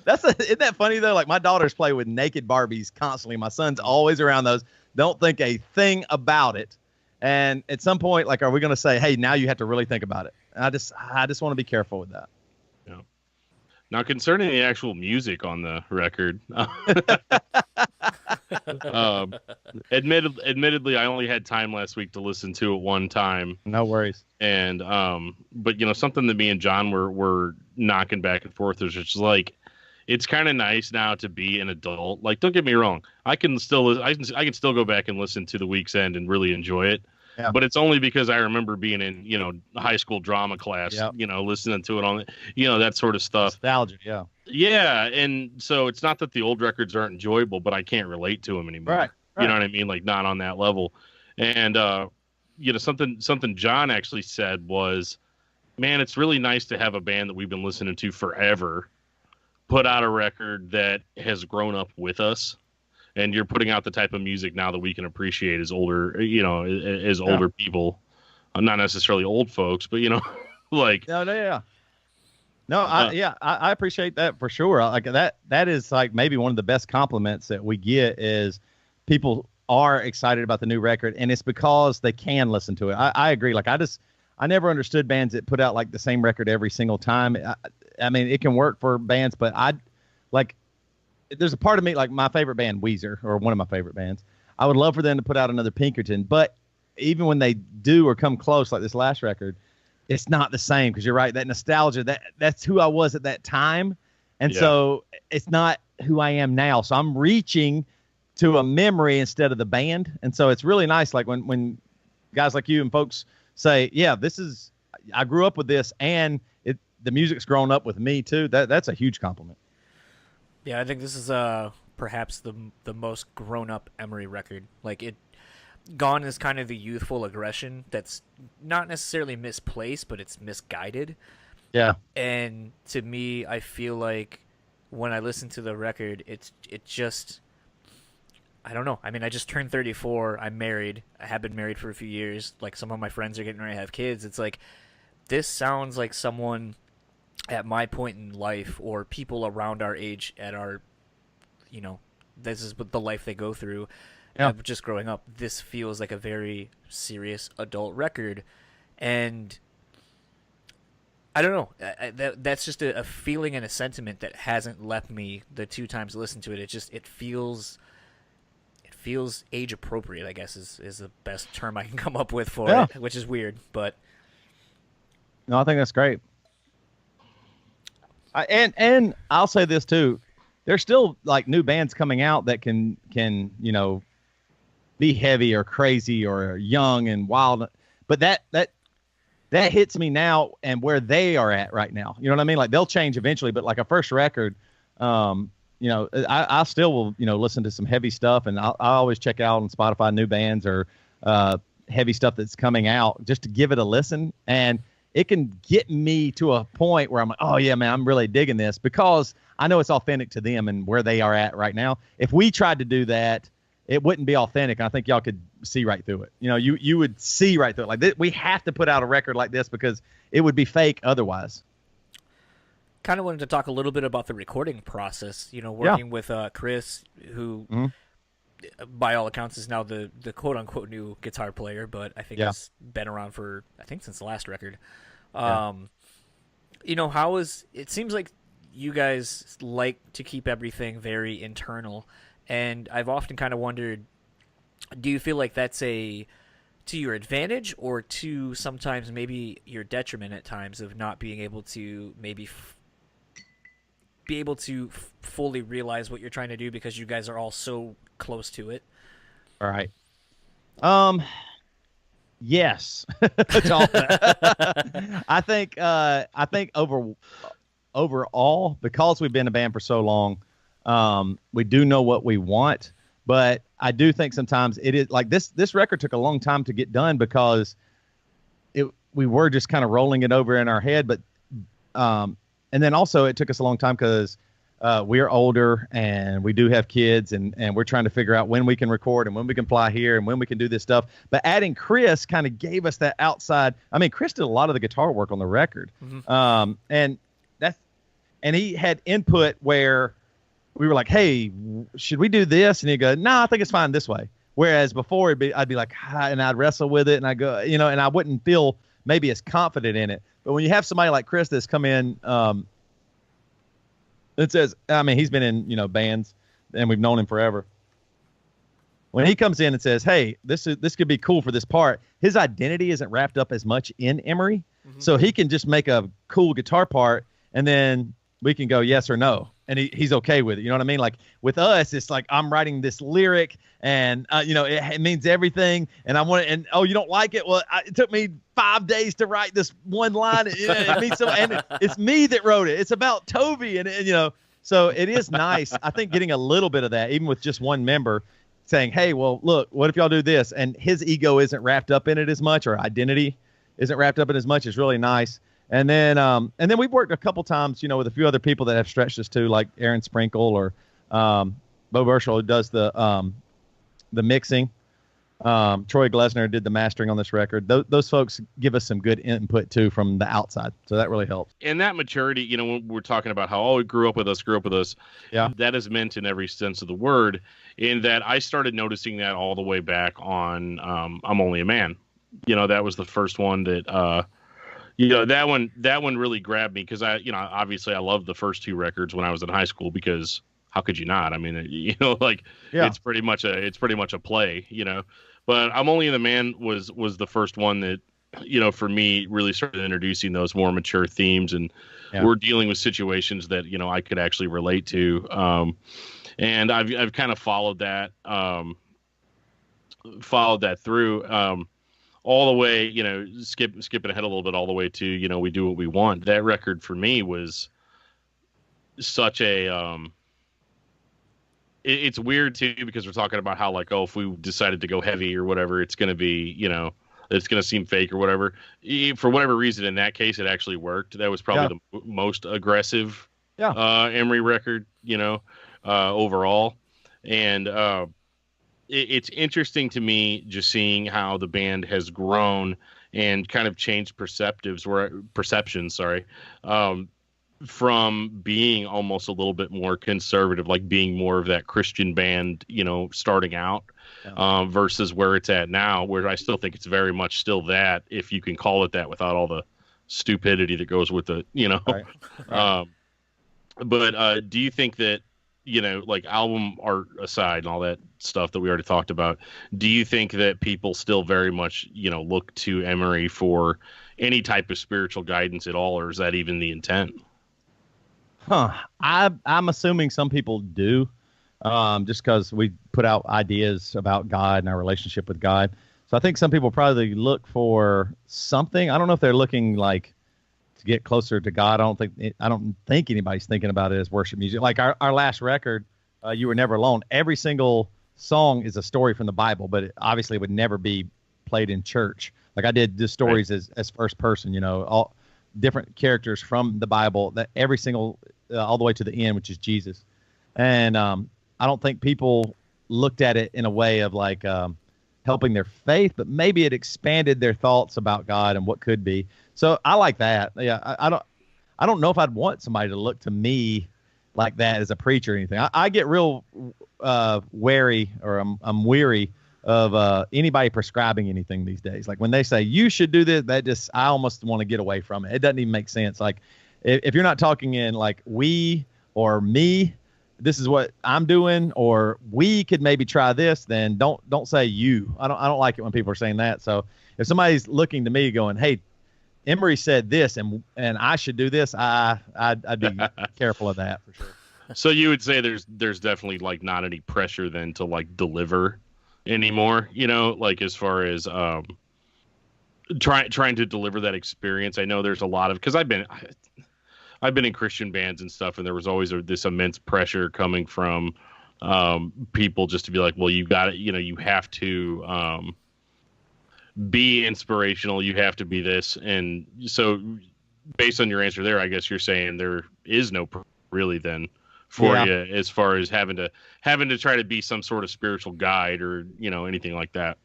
isn't that funny though? Like my daughters play with naked Barbies constantly. My son's always around those. Don't think a thing about it. And at some point, like, are we going to say, hey, now you have to really think about it? And I just want to be careful with that. Yeah. Now, concerning the actual music on the record, admittedly, I only had time last week to listen to it one time. No worries. And but something that me and John were knocking back and forth is just like, it's kind of nice now to be an adult. Like, don't get me wrong, I can still go back and listen to The Week's End and really enjoy it. Yeah. But it's only because I remember being in, high school drama class, yep. Listening to it on, that sort of stuff. Nostalgia, yeah. Yeah, and so it's not that the old records aren't enjoyable, but I can't relate to them anymore. Right. You know what I mean? Like, not on that level. And, something John actually said was, man, it's really nice to have a band that we've been listening to forever put out a record that has grown up with us. And you're putting out the type of music now that we can appreciate as older, older people. Not necessarily old folks, but, like. No, yeah. No, I appreciate that for sure. Like that is like maybe one of the best compliments that we get is people are excited about the new record, and it's because they can listen to it. I agree. Like I never understood bands that put out like the same record every single time. I mean, it can work for bands, but there's a part of me, like my favorite band, Weezer, or one of my favorite bands. I would love for them to put out another Pinkerton, but even when they do or come close, like this last record, it's not the same because you're right. That nostalgia, that's who I was at that time. And so it's not who I am now. So I'm reaching to a memory instead of the band. And so it's really nice. Like when guys like you and folks say, yeah, I grew up with this and the music's grown up with me too. That's a huge compliment. Yeah, I think this is perhaps the most grown-up Emery record. Like Gone is kind of the youthful aggression that's not necessarily misplaced, but it's misguided. Yeah. And to me, I feel like when I listen to the record, it just, I don't know. I mean, I just turned 34. I'm married. I have been married for a few years. Like, some of my friends are getting ready to have kids. It's like, this sounds like someone at my point in life, or people around our age at our, this is the life they go through. Yeah. Just growing up, this feels like a very serious adult record. And I don't know. That's just a feeling and a sentiment that hasn't left me the two times I listened to it. It feels age appropriate, I guess is the best term I can come up with for it, which is weird, but no, I think that's great. And I'll say this too. There's still like new bands coming out that can be heavy or crazy or young and wild, but that hits me now and where they are at right now. You know what I mean? Like they'll change eventually, but like a first record, I still will, listen to some heavy stuff, and I always check out on Spotify new bands or heavy stuff that's coming out just to give it a listen. And it can get me to a point where I'm like, oh yeah, man, I'm really digging this because I know it's authentic to them and where they are at right now. If we tried to do that, it wouldn't be authentic. And I think y'all could see right through it. You would see right through it. Like we have to put out a record like this because it would be fake otherwise. Kind of wanted to talk a little bit about the recording process, working with Chris, who, by all accounts, is now the quote unquote new guitar player, but I think has been around for since the last record. You know, it seems like you guys like to keep everything very internal, and I've often kind of wondered, do you feel like that's to your advantage or to sometimes maybe your detriment at times of not being able to maybe be able to fully realize what you're trying to do because you guys are all so close to it? All right. Yes. I think overall, because we've been a band for so long, we do know what we want, but I do think sometimes it is like this record took a long time to get done because we were just kind of rolling it over in our head, but and then also it took us a long time because we're older and we do have kids and we're trying to figure out when we can record and when we can fly here and when we can do this stuff. But adding Chris kind of gave us that outside. I mean, Chris did a lot of the guitar work on the record. And he had input where we were like, hey, should we do this? And he'd go, no, I think it's fine this way. Whereas before I'd be like, and I'd wrestle with it and I go, and I wouldn't feel maybe as confident in it. But when you have somebody like Chris that's come in, it says, I mean, he's been in, bands and we've known him forever. When he comes in and says, hey, this could be cool for this part, his identity isn't wrapped up as much in Emery. So he can just make a cool guitar part and then we can go yes or no. And he's okay with it. You know what I mean? Like with us, it's like I'm writing this lyric and, it means everything. And I want it. And, oh, you don't like it? Well, it took me 5 days to write this one line. It means so, and it's me that wrote it. It's about Toby. And so it is nice. I think getting a little bit of that, even with just one member saying, hey, well, look, what if y'all do this? And his ego isn't wrapped up in it as much, or identity isn't wrapped up in as much, is really nice. And then we've worked a couple times, with a few other people that have stretched us too, like Aaron Sprinkle or Bo Burchell, who does the mixing. Troy Glesner did the mastering on this record. Those folks give us some good input too from the outside, so that really helps. And that maturity, when we're talking about how it grew up with us. Yeah, that is meant in every sense of the word. In that, I started noticing that all the way back on "I'm Only a Man." That was the first one that. That one really grabbed me because obviously I loved the first two records when I was in high school because how could you not? I mean, it's pretty much a play, But I'm Only the Man was the first one that for me really started introducing those more mature themes, and we're dealing with situations that I could actually relate to, and I've kind of followed that through. All the way, skipping ahead a little bit, all the way to, We Do What We Want. That record for me was such a, it's weird too, because we're talking about how if we decided to go heavy or whatever, it's going to be, it's going to seem fake or whatever. For whatever reason, in that case, it actually worked. That was probably the most aggressive Emery record, overall. And, it's interesting to me just seeing how the band has grown and kind of changed perceptions, from being almost a little bit more conservative, like being more of that Christian band, starting out, versus where it's at now, where I still think it's very much still that, if you can call it that without all the stupidity that goes with it, Right. But do you think that, album art aside and all that stuff that we already talked about, do you think that people still very much, look to Emery for any type of spiritual guidance at all, or is that even the intent? I'm assuming some people do, just because we put out ideas about God and our relationship with God. So I think some people probably look for something. I don't know if they're looking to get closer to God. I don't think anybody's thinking about it as worship music. Like our last record, You Were Never Alone, every single song is a story from the Bible, but it obviously would never be played in church. Like I did the stories as first person, all different characters from the Bible, that every single, all the way to the end, which is Jesus. And I don't think people looked at it in a way of helping their faith, but maybe it expanded their thoughts about God and what could be. So I like that. Yeah, I don't know if I'd want somebody to look to me like that as a preacher or anything. I get real wary, or I'm weary of anybody prescribing anything these days. Like when they say you should do this, I almost want to get away from it. It doesn't even make sense. Like if you're not talking in like we or me, this is what I'm doing, or we could maybe try this, then don't say you. I don't like it when people are saying that. So if somebody's looking to me going, hey, Emery said this and I should do this, I'd be careful of that for sure. So you would say there's definitely like not any pressure then to like deliver anymore, like as far as trying to deliver that experience. I know there's a lot of, because I've been in Christian bands and stuff, and there was always this immense pressure coming from people just to be like, well, you got it, you have to be inspirational, you have to be this. And so based on your answer there, I guess you're saying there is no really then for you as far as having to try to be some sort of spiritual guide or anything like that.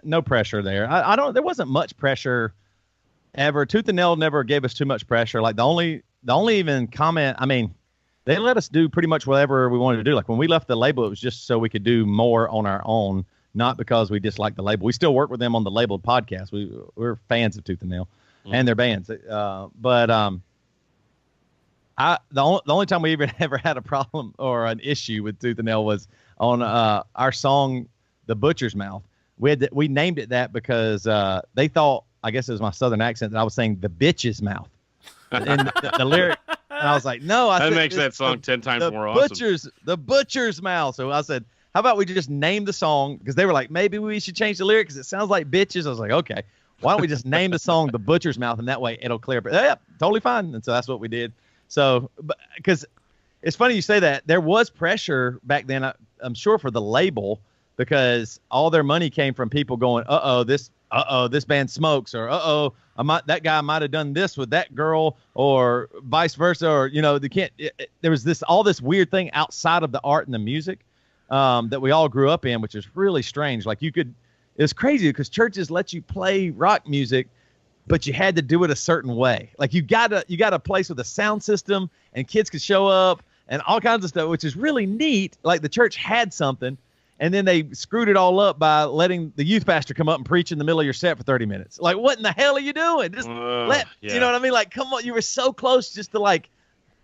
No pressure there. There wasn't much pressure ever. Tooth and Nail never gave us too much pressure. Like the only even comment, I mean, they let us do pretty much whatever we wanted to do. Like when we left the label, it was just so we could do more on our own, not because we disliked the label. We still work with them on the labeled podcast. We're fans of Tooth and Nail and their bands. The only time we even ever had a problem or an issue with Tooth and Nail was on our song, The Butcher's Mouth. We named it that because they thought, I guess it was my southern accent, that I was saying the bitch's mouth. And the lyric, and I was like, no. That makes that song 10 times more awesome. The butcher's mouth. So I said, how about we just name the song? Because they were like, maybe we should change the lyric because it sounds like bitches. I was like, okay, why don't we just name the song The Butcher's Mouth, and that way it'll clear up. Yeah, totally fine. And so that's what we did. So, because it's funny you say that. There was pressure back then, I'm sure, for the label, because all their money came from people going, this band smokes, or that guy might have done this with that girl, or vice versa, or they can't. There was all this weird thing outside of the art and the music that we all grew up in, which is really strange. Like it's crazy because churches let you play rock music, but you had to do it a certain way. Like you got a place with a sound system, and kids could show up and all kinds of stuff, which is really neat. Like the church had something, and then they screwed it all up by letting the youth pastor come up and preach in the middle of your set for 30 minutes. Like, what in the hell are you doing? You know what I mean? Like, come on, you were so close just to like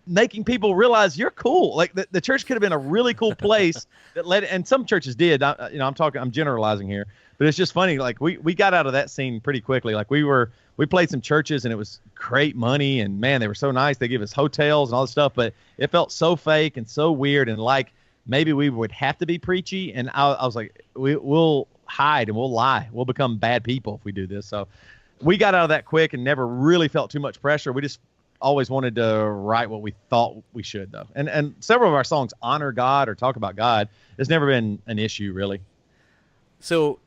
making people realize you're cool. Like the church could have been a really cool place and some churches did. I'm generalizing here, but it's just funny. Like we got out of that scene pretty quickly. Like we played some churches and it was great money, and man, they were so nice. They gave us hotels and all this stuff, but it felt so fake and so weird, and like maybe we would have to be preachy. And I was like, we'll hide and we'll lie. We'll become bad people if we do this. So we got out of that quick and never really felt too much pressure. We just always wanted to write what we thought we should, though. And several of our songs honor God or talk about God. It's never been an issue, really. So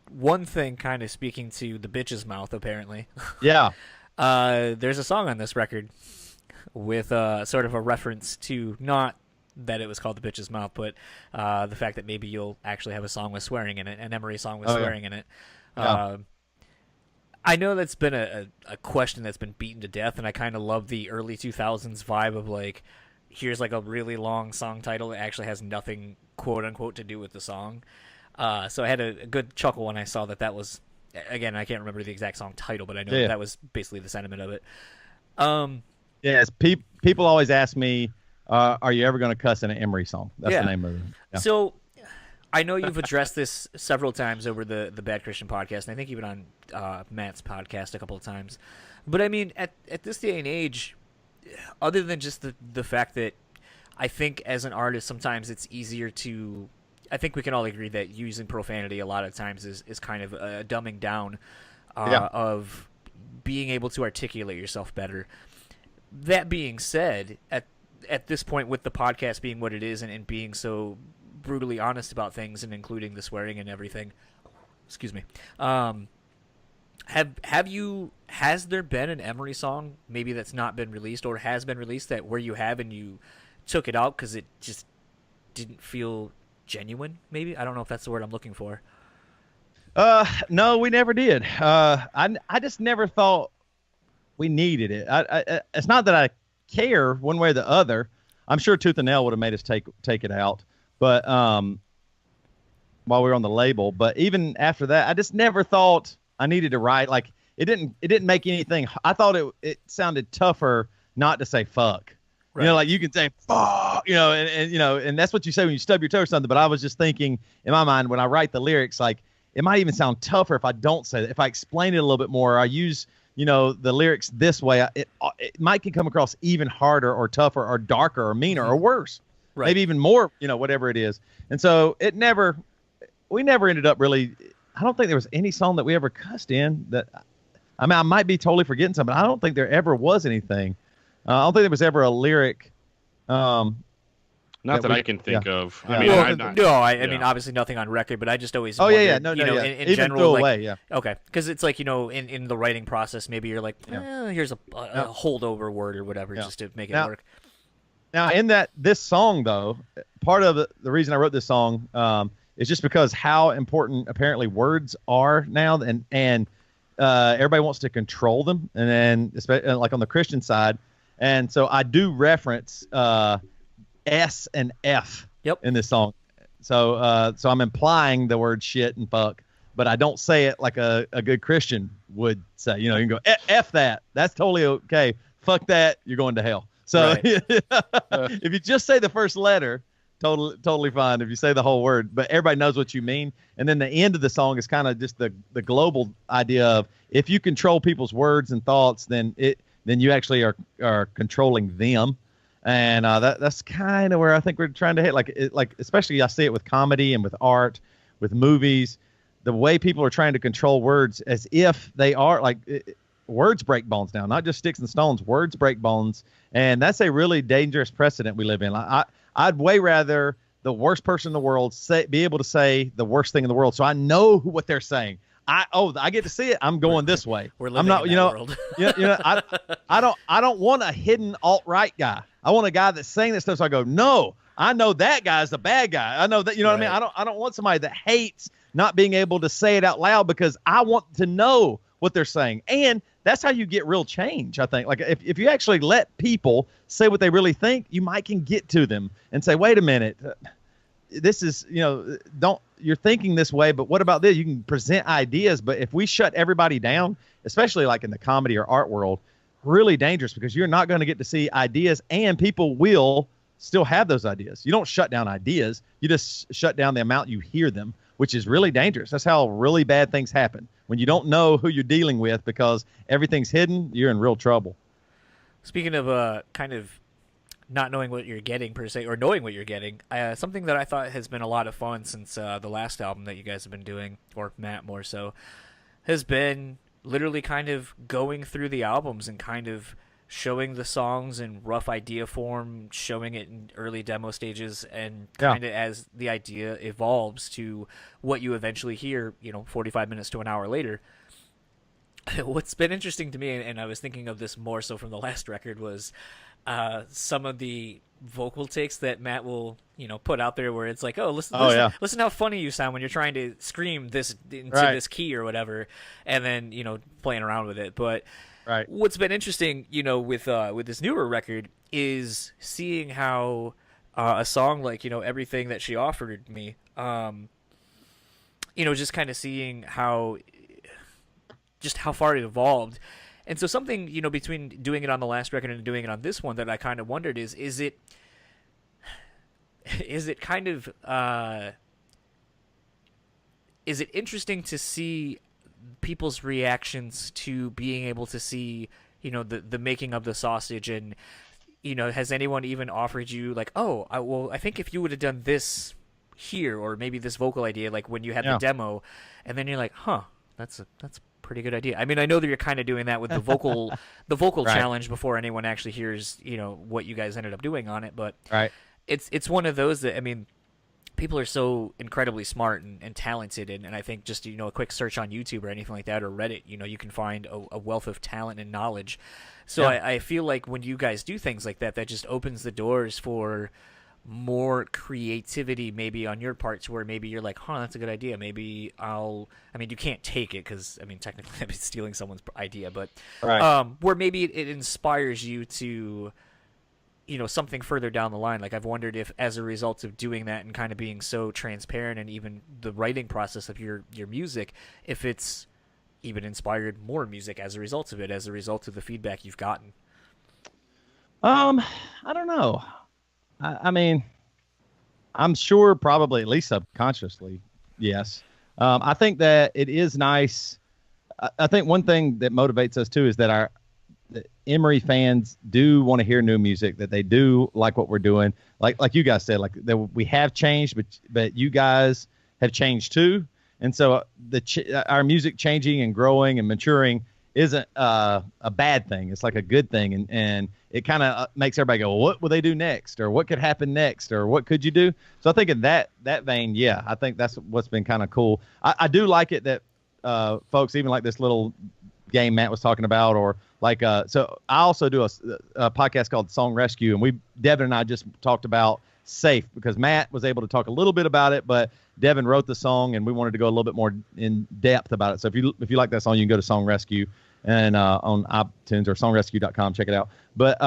one thing, kind of speaking to the bitch's mouth, apparently. Yeah. There's a song on this record with sort of a reference to not that it was called the bitch's mouth, but the fact that maybe you'll actually have a song with swearing in it, an Emery song with swearing in it. Yeah. I know that's been a question that's been beaten to death, and I kind of love the early 2000s vibe of like, here's like a really long song title that actually has nothing, quote unquote, to do with the song. So I had a good chuckle when I saw that was, again, I can't remember the exact song title, but I know that was basically the sentiment of it. Yes, people always ask me, are you ever going to cuss in an Emery song? That's the name of it. Yeah. So I know you've addressed this several times over the Bad Christian podcast, and I think even on Matt's podcast a couple of times. But I mean, at this day and age, other than just the fact that I think as an artist sometimes it's easier to, I think we can all agree that using profanity a lot of times is kind of a dumbing down of being able to articulate yourself better. That being said, at this point with the podcast being what it is and being so brutally honest about things and including the swearing and everything, excuse me, has there been an Emery song maybe that's not been released or has been released that where you have and you took it out because it just didn't feel genuine? Maybe, I don't know if that's the word I'm looking for. No, we never did. I just never thought we needed it. It's not that I care one way or the other. I'm sure Tooth and Nail would have made us take it out, but while we were on the label. But even after that, I just never thought I needed to write. Like it didn't make anything. I thought it sounded tougher not to say fuck. Right. You know, like you can say fuck, you know, and that's what you say when you stub your toe or something. But I was just thinking in my mind when I write the lyrics, like it might even sound tougher if I don't say that. If I explain it a little bit more, or I use, you know, the lyrics this way, it might can come across even harder or tougher or darker or meaner or worse. Right. Maybe even more, you know, whatever it is. And so we never ended up really, I don't think there was any song that we ever cussed in that, I mean, I might be totally forgetting something. I don't think there ever was anything. I don't think there was ever a lyric. Not that I can think of. Yeah. I mean, obviously nothing on record, but I just always. Oh, wondered, No, in even general, away, yeah. Okay, because it's like, you know, in the writing process, maybe you're like, here's a holdover word or whatever, just to make it work. Now, in this song, though, part of the reason I wrote this song is just because how important apparently words are now, and everybody wants to control them, and then especially like on the Christian side. And so I do reference S and F in this song. So I'm implying the word shit and fuck, but I don't say it like a good Christian would say. You know, you can go, F that. That's totally okay. Fuck that. You're going to hell. So if you just say the first letter, totally fine. If you say the whole word, but everybody knows what you mean. And then the end of the song is kind of just the global idea of if you control people's words and thoughts, then you actually are controlling them. And that's kind of where I think we're trying to hit. Like especially I see it with comedy and with art, with movies, the way people are trying to control words as if they are like words break bones now, not just sticks and stones. Words break bones, and that's a really dangerous precedent we live in. I'd way rather the worst person in the world be able to say the worst thing in the world, so I know what they're saying. I get to see it. I'm going this way. We're living in that world. I don't want a hidden alt-right guy. I want a guy that's saying this stuff. So I go, no, I know that guy's the bad guy. I know that, you know what I mean? I don't want somebody that hates not being able to say it out loud because I want to know what they're saying. And that's how you get real change, I think. Like if you actually let people say what they really think, you might can get to them and say, wait a minute, this is, you know, you're thinking this way, but what about this? You can present ideas, but if we shut everybody down, especially like in the comedy or art world, really dangerous because you're not going to get to see ideas and people will still have those ideas. You don't shut down ideas. You just shut down the amount you hear them, which is really dangerous. That's how really bad things happen. When you don't know who you're dealing with because everything's hidden, you're in real trouble. Speaking of kind of not knowing what you're getting per se, or knowing what you're getting, something that I thought has been a lot of fun since the last album that you guys have been doing, or Matt more so, has been literally kind of going through the albums and kind of showing the songs in rough idea form, showing it in early demo stages, and kind of as the idea evolves to what you eventually hear, 45 minutes to an hour later. What's been interesting to me, and I was thinking of this more so from the last record, was some of the vocal takes that Matt will, put out there where it's like, listen how funny you sound when you're trying to scream this into this key or whatever, and then, playing around with it. But what's been interesting, with this newer record is seeing how a song like, Everything That She Offered Me, just kind of seeing how far it evolved. And so something, between doing it on the last record and doing it on this one that I kind of wondered is it kind of, is it interesting to see people's reactions to being able to see, the making of the sausage, and, has anyone even offered you like, I think if you would have done this here, or maybe this vocal idea, like when you had the demo, and then you're like, that's pretty good idea. I mean, I know that you're kind of doing that with the vocal challenge before anyone actually hears, what you guys ended up doing on it. But it's one of those that, I mean, people are so incredibly smart and talented. And I think just, a quick search on YouTube or anything like that, or Reddit, you can find a wealth of talent and knowledge. So I feel like when you guys do things like that, that just opens the doors for more creativity maybe on your parts, where maybe you're like, that's a good idea, maybe you can't take it because technically I'd be stealing someone's idea, but where maybe it inspires you to something further down the line. Like I've wondered if, as a result of doing that and kind of being so transparent, and even the writing process of your music, if it's even inspired more music as a result of it, as a result of the feedback you've gotten. I don't know. I mean, I'm sure probably at least subconsciously, yes. I think that it is nice. I think one thing that motivates us too is that the Emery fans do want to hear new music, that they do like what we're doing. Like you guys said, like that we have changed, but you guys have changed too. And so our music changing and growing and maturing isn't a bad thing. It's like a good thing. And it kind of makes everybody go, well, what will they do next? Or what could happen next? Or what could you do? So I think in that vein, yeah, I think that's what's been kind of cool. I do like it that folks, even like this little game Matt was talking about, or like, so I also do a podcast called Song Rescue, and Devin and I just talked about Safe, because Matt was able to talk a little bit about it, but Devin wrote the song and we wanted to go a little bit more in depth about it. So if you like that song, you can go to Song Rescue and on iTunes or songrescue.com, check it out. But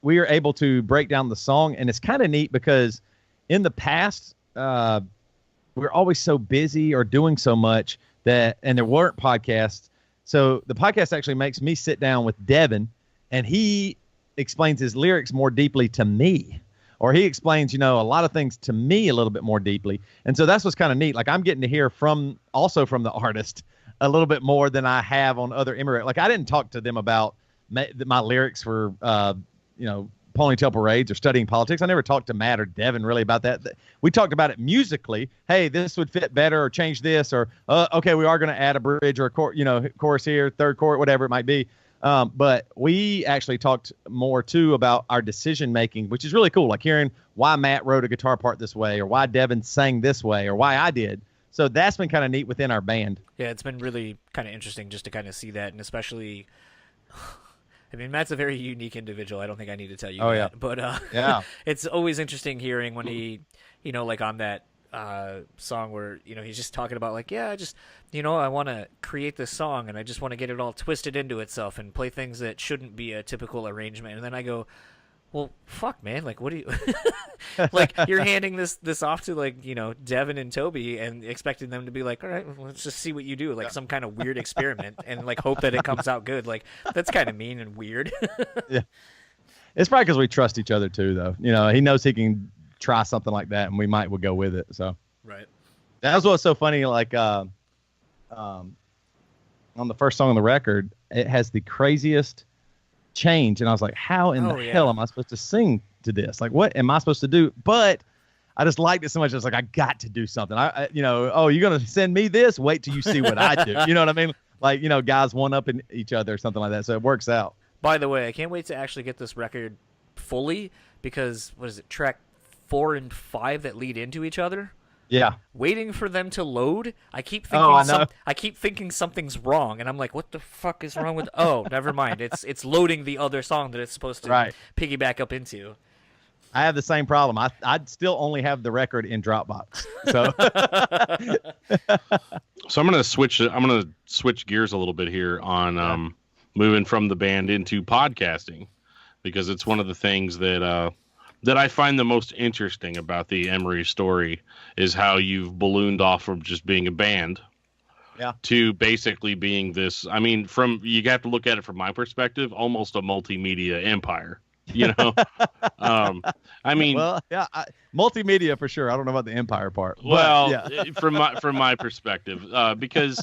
we are able to break down the song, and it's kind of neat because in the past we're always so busy or doing so much and there weren't podcasts. So the podcast actually makes me sit down with Devin, and he explains his lyrics more deeply to me, or he explains, a lot of things to me a little bit more deeply. And so that's what's kind of neat. Like I'm getting to hear from the artist a little bit more than I have on other Emery. Like I didn't talk to them about my lyrics for, Ponytail Parades or Studying Politics. I never talked to Matt or Devin really about that. We talked about it musically. Hey, this would fit better, or change this, or okay, we are going to add a bridge or a chorus here, third chord, whatever it might be. But we actually talked more too about our decision making, which is really cool. Like hearing why Matt wrote a guitar part this way, or why Devin sang this way, or why I did. So that's been kind of neat within our band. Yeah, it's been really kind of interesting just to kind of see that, and especially, I mean, Matt's a very unique individual. I don't think I need to tell you that. Yeah. But yeah, it's always interesting hearing when he, like on that song where, he's just talking about like, yeah, I just, I want to create this song and I just want to get it all twisted into itself and play things that shouldn't be a typical arrangement. And then I go, well, fuck, man, like, what do you, like, you're handing this off to, like, Devin and Toby and expecting them to be like, all right, well, let's just see what you do, like some kind of weird experiment and, like, hope that it comes out good. Like, that's kind of mean and weird. Yeah. It's probably because we trust each other, too, though. He knows he can try something like that, and we would go with it, so. Right. That was what's so funny, like, on the first song on the record, it has the craziest change, and I was like, how in the hell am I supposed to sing to this? Like, what am I supposed to do? But I just liked it so much. I was like, I got to do something. Oh, you're gonna send me this? Wait till you see what I do. You know what I mean? Like, guys one up in each other or something like that. So it works out. By the way, I can't wait to actually get this record fully, because what is it, track 4 and 5 that lead into each other? Yeah. Waiting for them to load. I keep thinking something's wrong, and I'm like, what the fuck is wrong with? Oh, never mind. It's loading the other song that it's supposed to piggyback up into. I have the same problem. I'd still only have the record in Dropbox. So So I'm gonna switch gears a little bit here on moving from the band into podcasting, because it's one of the things that I find the most interesting about the Emery story is how you've ballooned off from just being a band to basically being this. I mean, you have to look at it from my perspective, almost a multimedia empire. I mean, well, yeah, multimedia for sure. I don't know about the empire part. Well, yeah. from my perspective, because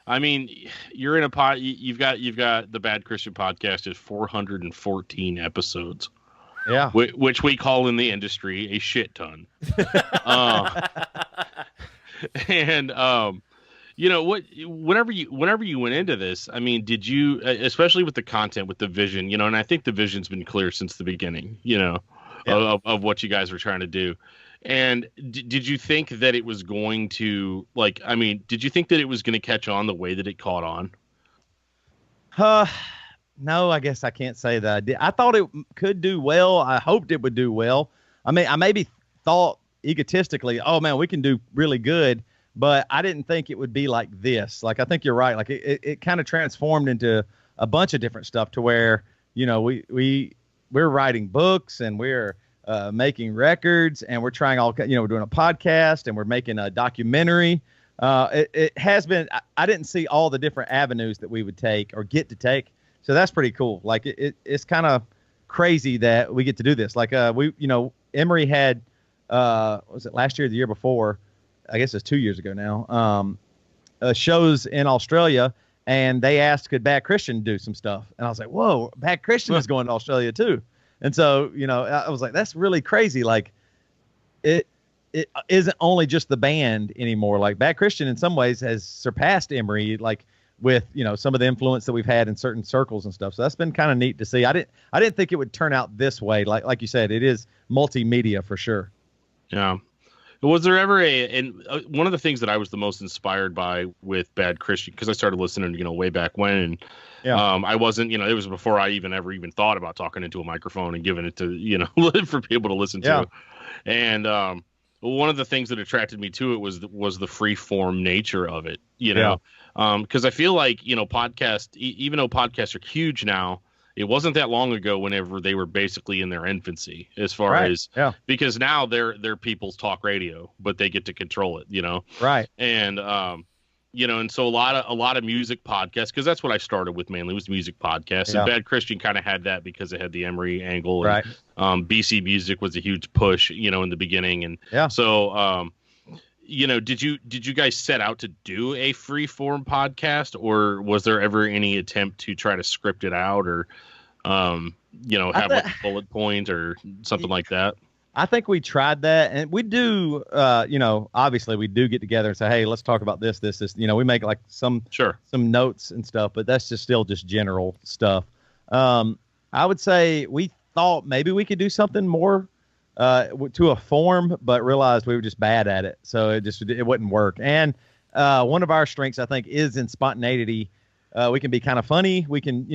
I mean, you're in a pod. You've got the Bad Christian Podcast is 414 episodes. Yeah, which we call in the industry a shit ton. And whenever you went into this, I mean, did you, especially with the content, with the vision, and I think the vision's been clear since the beginning, of what you guys were trying to do. And did you think that it was going to, like, I mean, did you think that it was going to catch on the way that it caught on? No, I guess I can't say that I did. I thought it could do well. I hoped it would do well. I mean, I maybe thought egotistically, oh man, we can do really good, but I didn't think it would be like this. Like, I think you're right. Like it kind of transformed into a bunch of different stuff to where, we we're writing books and we're making records and we're trying we're doing a podcast and we're making a documentary. It has been, I didn't see all the different avenues that we would take or get to take. So that's pretty cool. Like it's kind of crazy that we get to do this. Like Emery had, was it last year or the year before? I guess it's 2 years ago now. Shows in Australia, and they asked, could Bad Christian do some stuff? And I was like, whoa, Bad Christian is going to Australia too. And so, I was like, that's really crazy. Like it isn't only just the band anymore. Like Bad Christian in some ways has surpassed Emery, like with, some of the influence that we've had in certain circles and stuff. So that's been kind of neat to see. I didn't think it would turn out this way. Like you said, it is multimedia for sure. Yeah. Was there ever one of the things that I was the most inspired by with Bad Christian, because I started listening, way back when, and I wasn't, it was before I ever even thought about talking into a microphone and giving it to, for people to listen to. And one of the things that attracted me to it was the free form nature of it, because I feel like, podcasts, even though podcasts are huge now, it wasn't that long ago whenever they were basically in their infancy as far as, because now they're people's talk radio, but they get to control it, Right. And, and so a lot of music podcasts, because that's what I started with mainly, was music podcasts. And Bad Christian kind of had that because it had the Emery angle. And, right. BC Music was a huge push, in the beginning. And so, did you guys set out to do a free form podcast, or was there ever any attempt to try to script it out, or, have like a bullet point or something like that? I think we tried that, and we do, obviously we do get together and say, hey, let's talk about this, we make like some notes and stuff, but that's still general stuff. I would say we thought maybe we could do something more to a form, but realized we were just bad at it. So it wouldn't work. And one of our strengths, I think, is in spontaneity. We can be kind of funny. We can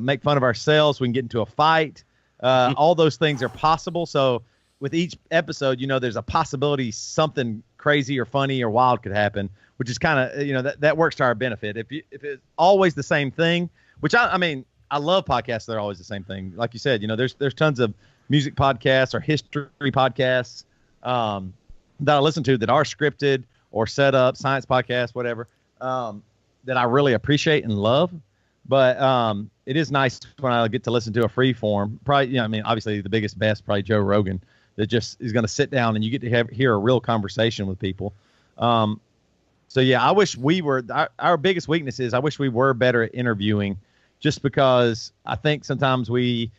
make fun of ourselves. We can get into a fight. All those things are possible. So with each episode, there's a possibility something crazy or funny or wild could happen, which is kind of, that works to our benefit. If it's always the same thing, which I mean, I love podcasts that are always the same thing. Like you said, there's tons of music podcasts or history podcasts that I listen to that are scripted or set up, science podcasts, whatever, that I really appreciate and love. But it is nice when I get to listen to a free form. Probably, obviously the biggest, best, probably Joe Rogan, that just is going to sit down and you get to hear a real conversation with people. So yeah, I wish we were, our biggest weakness is I wish we were better at interviewing, just because I think sometimes we,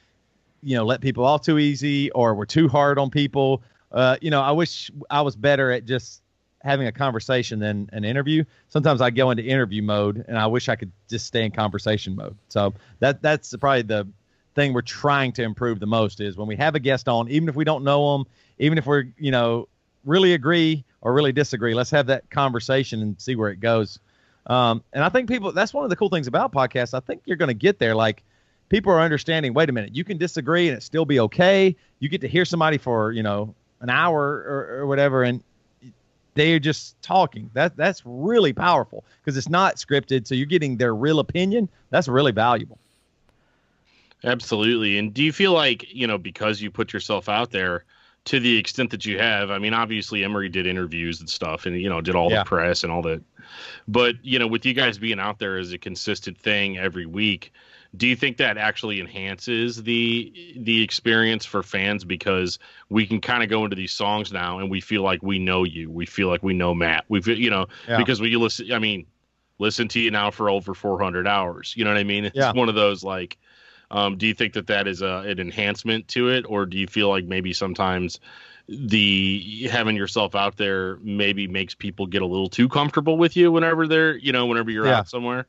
let people off too easy, or we're too hard on people. I wish I was better at just having a conversation than an interview. Sometimes I go into interview mode and I wish I could just stay in conversation mode. So that's probably the thing we're trying to improve the most, is when we have a guest on, even if we don't know them, even if we're, really agree or really disagree, let's have that conversation and see where it goes. And I think that's one of the cool things about podcasts. I think you're going to get there. Like, people are understanding, wait a minute, you can disagree and it still be okay. You get to hear somebody for, an hour or whatever, and they're just talking. That's really powerful because it's not scripted. So you're getting their real opinion. That's really valuable. Absolutely. And do you feel like, because you put yourself out there to the extent that you have, I mean, obviously Emery did interviews and stuff and, did all the press and all that. But, with you guys being out there as a consistent thing every week, do you think that actually enhances the experience for fans, because we can kind of go into these songs now and we feel like we know you, we feel like we know Matt, because when you listen to you now for over 400 hours, you know what I mean? It's one of those, like, do you think that is an enhancement to it, or do you feel like maybe sometimes the having yourself out there maybe makes people get a little too comfortable with you whenever whenever you're out somewhere?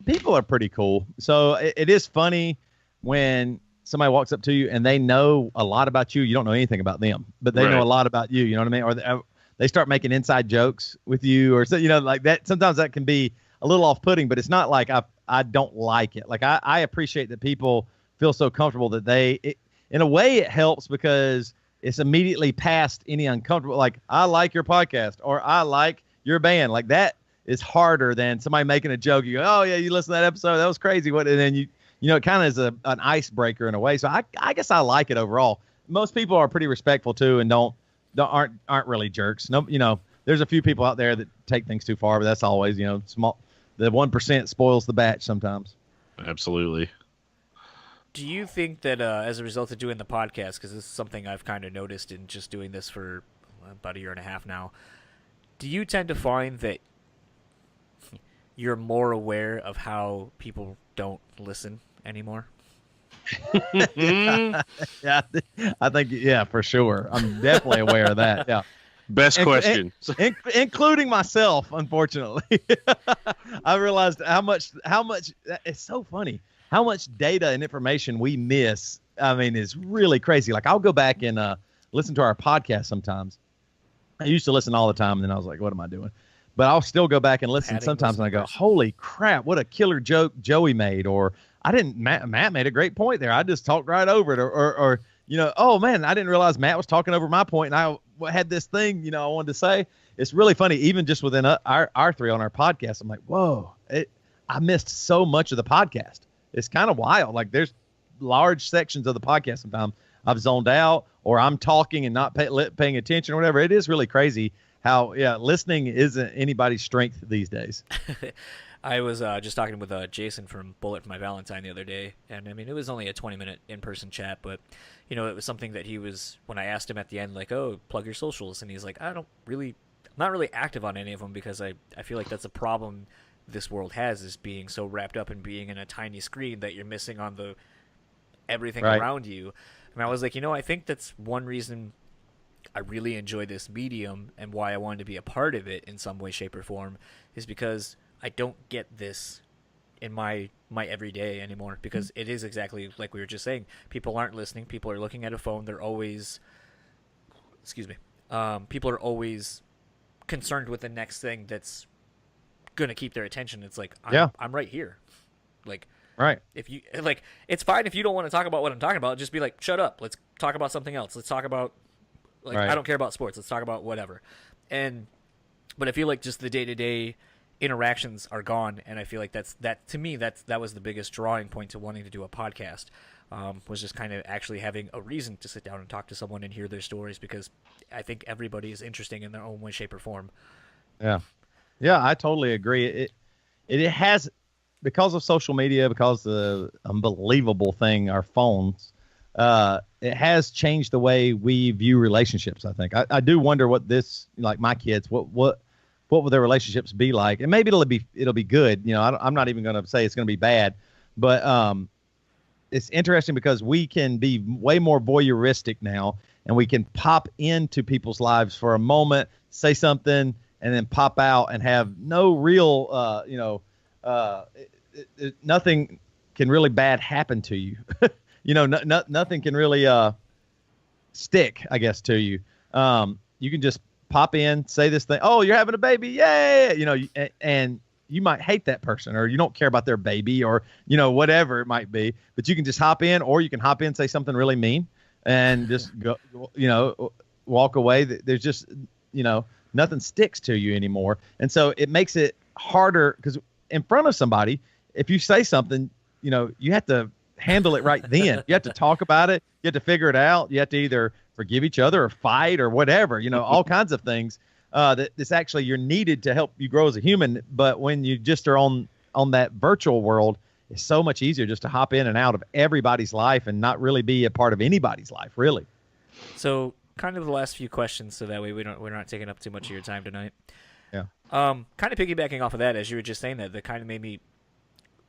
People are pretty cool. So it is funny when somebody walks up to you and they know a lot about you. You don't know anything about them, but they know a lot about you. You know what I mean? Or they start making inside jokes with you, or so, like that. Sometimes that can be a little off-putting, but it's not like I don't like it. Like I appreciate that people feel so comfortable that in a way it helps, because it's immediately past any uncomfortable, like, I like your podcast or I like your band. Like, that is harder than somebody making a joke. You go, oh yeah, you listen to that episode, that was crazy. What? And then you it kind of is an icebreaker in a way. So I guess I like it overall. Most people are pretty respectful too, and aren't really jerks. No, there's a few people out there that take things too far, but that's always, small. The 1% spoils the batch sometimes. Absolutely. Do you think that as a result of doing the podcast, because this is something I've kind of noticed in just doing this for about a year and a half now, do you tend to find that you're more aware of how people don't listen anymore? Yeah, I think, for sure. I'm definitely aware of that. Yeah. Best question. Including myself, unfortunately. I realized how much it's so funny. How much data and information we miss, is really crazy. Like, I'll go back and listen to our podcast sometimes. I used to listen all the time, and then I was like, what am I doing? But I'll still go back and listen sometimes, and I go, holy crap, what a killer joke Joey made. Or Matt made a great point there. I just talked right over it. Or oh, man, I didn't realize Matt was talking over my point, and I had this thing, I wanted to say. It's really funny, even just within our three on our podcast. I'm like, whoa, I missed so much of the podcast. It's kind of wild. Like, there's large sections of the podcast sometimes I've zoned out, or I'm talking and not paying attention or whatever. It is really crazy how, listening isn't anybody's strength these days. I was just talking with Jason from Bullet for My Valentine the other day, and it was only a 20-minute in-person chat, but it was something that he was, when I asked him at the end, like, oh, plug your socials, and he's like, I'm not really active on any of them, because I feel like that's a problem this world has, is being so wrapped up in being in a tiny screen that you're missing on the everything around you. And I was like, I think that's one reason I really enjoy this medium, and why I wanted to be a part of it in some way, shape, or form, is because I don't get this in my everyday anymore, because it is exactly like we were just saying. People aren't listening. People are looking at a phone. They're always, people are always concerned with the next thing that's going to keep their attention. It's like, I'm right here. Like, right. If you it's fine if you don't want to talk about what I'm talking about. Just be like, shut up. Let's talk about something else. Let's talk about, I don't care about sports. Let's talk about whatever. But I feel like just the day-to-day interactions are gone, and I feel like that was the biggest drawing point to wanting to do a podcast, was just kind of actually having a reason to sit down and talk to someone and hear their stories, because I think everybody is interesting in their own way, shape, or form. Yeah, I totally agree. It has, because of social media, because of the unbelievable thing, our phones, it has changed the way we view relationships. I think I do wonder what this, like my kids, what will their relationships be like? And maybe it'll be good. I'm not even going to say it's going to be bad, but it's interesting because we can be way more voyeuristic now, and we can pop into people's lives for a moment, say something, and then pop out and have no real, nothing can really bad happen to you. Nothing can really stick, I guess, to you. You can just pop in, say this thing. Oh, you're having a baby. Yay. And you might hate that person, or you don't care about their baby, or, whatever it might be, but you can just hop in, or you can hop in, say something really mean, and just go, walk away. There's just, nothing sticks to you anymore. And so it makes it harder, because in front of somebody, if you say something, you have to handle it right then. You have to talk about it. You have to figure it out. You have to either forgive each other or fight or whatever, all kinds of things that's actually you're needed to help you grow as a human. But when you just are on that virtual world, it's so much easier just to hop in and out of everybody's life and not really be a part of anybody's life, really. So kind of the last few questions, so that way we're not taking up too much of your time tonight. Yeah. Kind of piggybacking off of that, as you were just saying that kind of made me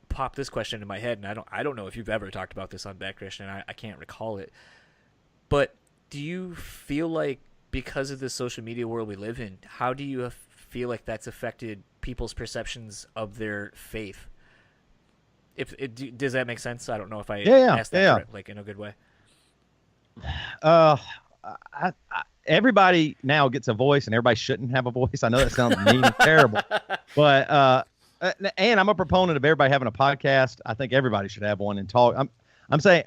pop this question in my head, and I don't know if you've ever talked about this on Bad Christian. I can't recall it. But do you feel like, because of the social media world we live in, how do you feel like that's affected people's perceptions of their faith? Does that make sense? I don't know if I asked that correct, like in a good way. Everybody now gets a voice, and everybody shouldn't have a voice. I know that sounds mean and terrible, but and I'm a proponent of everybody having a podcast. I think everybody should have one and talk. I'm saying,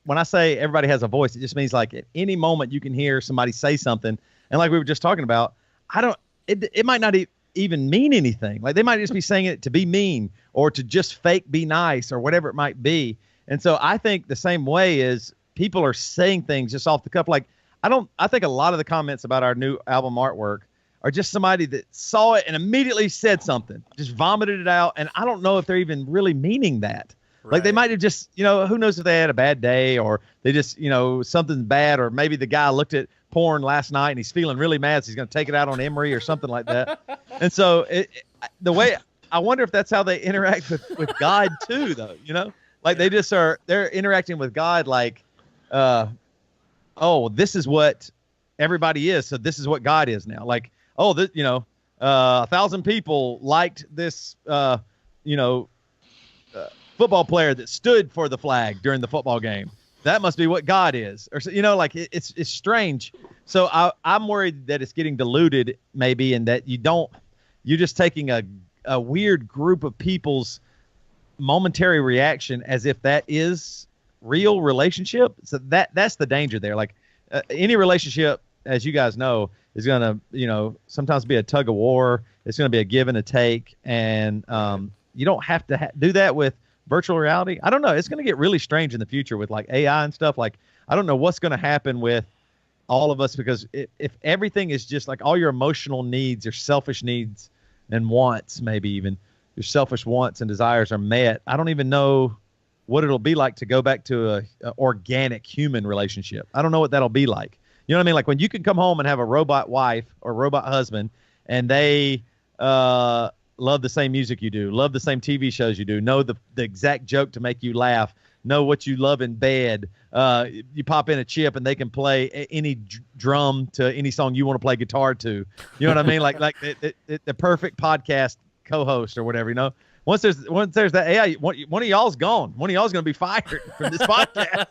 when I say everybody has a voice, it just means like at any moment you can hear somebody say something, and like we were just talking about, it might not even mean anything. Like they might just be saying it to be mean, or to just fake be nice, or whatever it might be. And so I think the same way is people are saying things just off the cuff. Like, I think a lot of the comments about our new album artwork are just somebody that saw it and immediately said something, just vomited it out. And I don't know if they're even really meaning that. Right. Like, they might have just, who knows if they had a bad day, or they just, something's bad, or maybe the guy looked at porn last night and he's feeling really mad, so he's going to take it out on Emery or something like that. And so the way, I wonder if that's how they interact with God too, though, like they're interacting with God like, oh, this is what everybody is, so this is what God is now. Like, oh, 1,000 people liked this, football player that stood for the flag during the football game. That must be what God is, or like it's strange. So I'm worried that it's getting diluted, maybe, and that you're just taking a weird group of people's momentary reaction as if that is real relationship. So that's the danger there. Like any relationship, as you guys know, is going to, sometimes be a tug of war. It's going to be a give and a take. And you don't have to do that with virtual reality. I don't know. It's going to get really strange in the future with like AI and stuff. Like, I don't know what's going to happen with all of us, because if everything is just like all your emotional needs, your selfish needs and wants, maybe even your selfish wants and desires are met, I don't even know what it'll be like to go back to a organic human relationship. I don't know what that'll be like. You know what I mean? Like when you can come home and have a robot wife or robot husband, and they love the same music you do, love the same TV shows you do, know the exact joke to make you laugh, know what you love in bed. You pop in a chip and they can play any drum to any song you want to play guitar to. You know what I mean? Like the perfect podcast co-host or whatever, Once there's that AI, one of y'all's gone. One of y'all's going to be fired from this podcast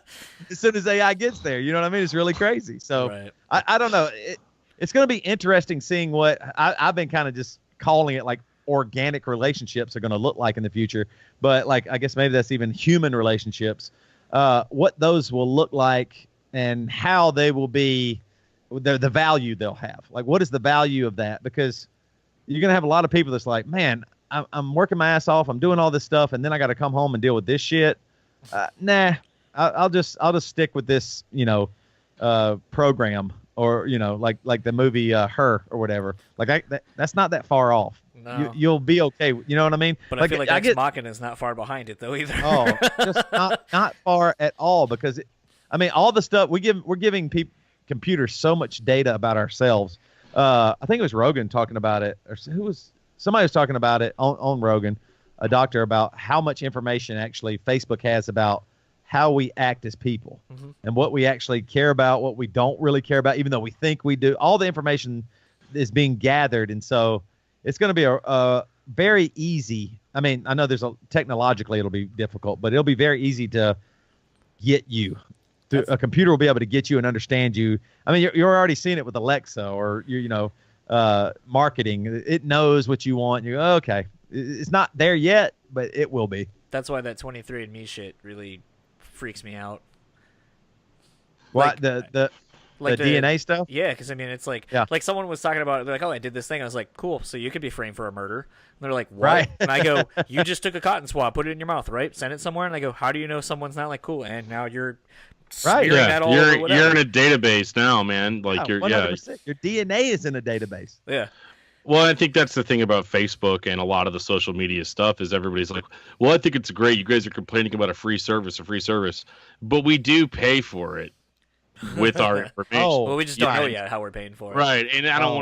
as soon as AI gets there. You know what I mean? It's really crazy. So right. I don't know. It's going to be interesting seeing what I've been kind of just calling it like organic relationships are going to look like in the future. But like, I guess maybe that's even human relationships, what those will look like and how they will be, the value they'll have. Like, what is the value of that? Because you're going to have a lot of people that's like, man, I'm working my ass off. I'm doing all this stuff, and then I got to come home and deal with this shit. Nah, I'll just stick with this, program, or like the movie Her or whatever. Like that's not that far off. No. You'll be okay. You know what I mean? But like, I feel like Ex Machina is not far behind it though either. Oh, just not far at all, because all the stuff we're giving computers so much data about ourselves. I think it was Rogan talking about it, or somebody was talking about it on Rogan, a doctor, about how much information actually Facebook has about how we act as people, mm-hmm. and what we actually care about, what we don't really care about, even though we think we do. All the information is being gathered. And so it's going to be a very easy. I know technologically it'll be difficult, but it'll be very easy to get you. A computer will be able to get you and understand you. You're already seeing it with Alexa or marketing. It knows what you want. You go, okay, it's not there yet, but it will be. That's why that 23andMe shit really freaks me out. What, the DNA stuff? Yeah, because it's like, like someone was talking about it. They're like, oh, I did this thing. I was like, cool. So you could be framed for a murder. And they're like, what? Right. And I go, you just took a cotton swab, put it in your mouth, right? Send it somewhere. And I go, how do you know someone's not like cool? And now you're right. Yeah. You're in a database now, man. Like you're 100%. Your DNA is in a database. Yeah. Well, I think that's the thing about Facebook and a lot of the social media stuff is everybody's like, well, I think it's great. You guys are complaining about a free service, but we do pay for it with our information. Well, we just don't know yet how we're paying for it. Right. And I don't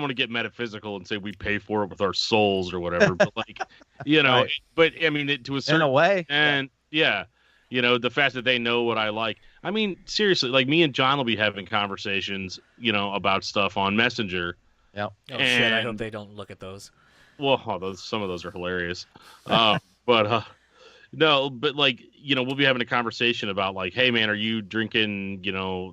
want to get metaphysical and say we pay for it with our souls or whatever, but like, right. But to a certain in a way. And the fact that they know what I like. Seriously, like me and John will be having conversations, about stuff on Messenger. Yeah. Oh shit! I hope they don't look at those. Well, some of those are hilarious. No, but like we'll be having a conversation about like, hey man, are you drinking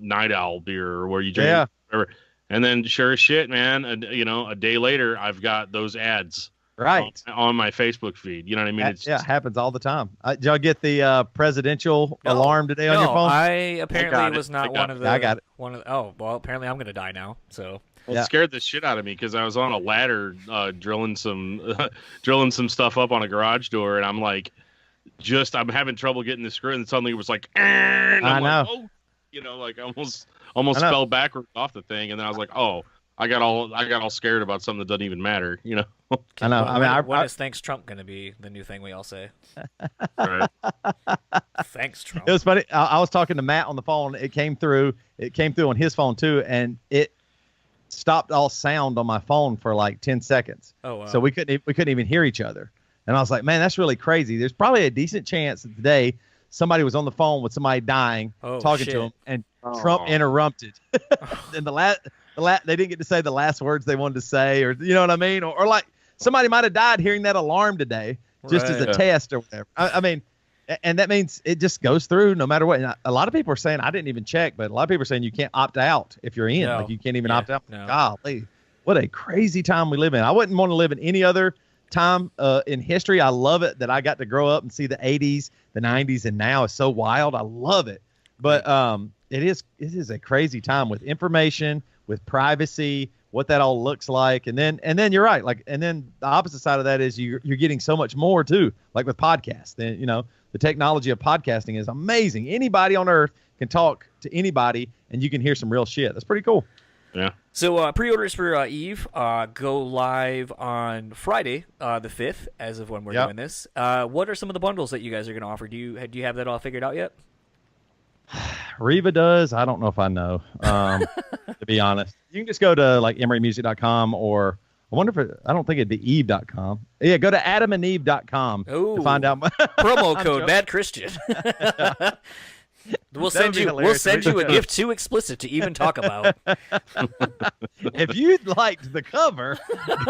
Night Owl beer, or were you drinking? Yeah. And then sure as shit, man, a day later, I've got those ads right on my Facebook feed. You know what I mean? It happens all the time. Did y'all get the presidential alarm today on your phone? I apparently was not one of the. I got it. Oh well, apparently I'm gonna die now. So. Well, it scared the shit out of me because I was on a ladder drilling some stuff up on a garage door, and I'm like, I'm having trouble getting the script, and suddenly it was like, and I I'm know. like, oh, like almost I know. fell backwards off the thing, and then I was like, oh, I got all scared about something that doesn't even matter, I know. I mean, when is Thanks Trump going to be the new thing we all say? Right. Thanks Trump. It was funny. I was talking to Matt on the phone. It came through on his phone too, and it stopped all sound on my phone for like 10 seconds. Oh, wow. So we couldn't even hear each other. And I was like, man, that's really crazy. There's probably a decent chance that today somebody was on the phone with somebody dying, talking to him, and Trump interrupted. And they didn't get to say the last words they wanted to say, or you know what I mean? Or like somebody might have died hearing that alarm today, just as a test or whatever. I mean, and that means it just goes through no matter what. And a lot of people are saying, I didn't even check, but a lot of people are saying you can't opt out if you're in. No. Like you can't even opt out. No. Golly, what a crazy time we live in. I wouldn't want to live in any other time in history. I love it that I got to grow up and see the 80s, the 90s, and now it's so wild. I love it. But it is a crazy time with information, with privacy, what that all looks like. And then you're right. And then the opposite side of that is you're getting so much more too, like with podcasts. Then, the technology of podcasting is amazing. Anybody on earth can talk to anybody and you can hear some real shit. That's pretty cool. Yeah. So pre-orders for Eve go live on Friday, the 5th, as of when we're doing this. What are some of the bundles that you guys are going to offer? Do you have that all figured out yet? Reva does. I don't know if I know, to be honest. You can just go to like emerymusic.com, or I wonder if I don't think it'd be eve.com. Yeah, go to adamandeve.com to find out. Promo code Bad Christian. We'll send you a gift too explicit to even talk about. If you liked the cover,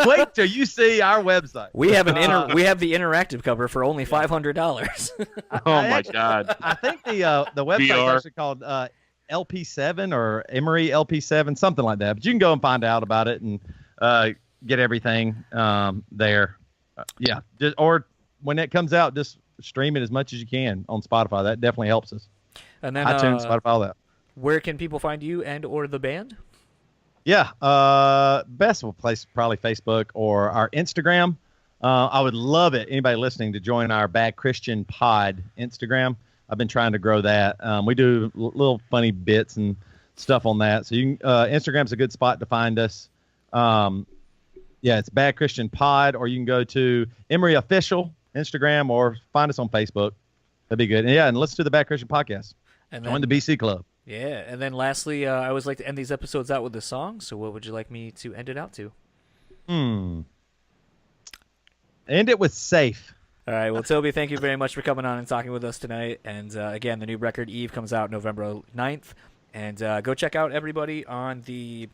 wait till you see our website. We have we have the interactive cover for only $500. Oh my God! I think the website is actually called LP7 or Emery LP7, something like that. But you can go and find out about it and get everything there. Or when it comes out, just stream it as much as you can on Spotify. That definitely helps us. And then iTunes, Spotify, all that. Where can people find you and or the band? Yeah, best place probably Facebook or our Instagram. I would love it, anybody listening, to join our Bad Christian Pod Instagram. I've been trying to grow that. We do little funny bits and stuff on that. So you can, Instagram's a good spot to find us. It's Bad Christian Pod, or you can go to Emery Official Instagram or find us on Facebook. That'd be good. And listen to the Bad Christian Podcast. And join the BC Club. Yeah, and then lastly, I always like to end these episodes out with a song. So what would you like me to end it out to? End it with Safe. All right, well, Toby, thank you very much for coming on and talking with us tonight. And again, the new record, Eve, comes out November 9th. And go check out everybody on the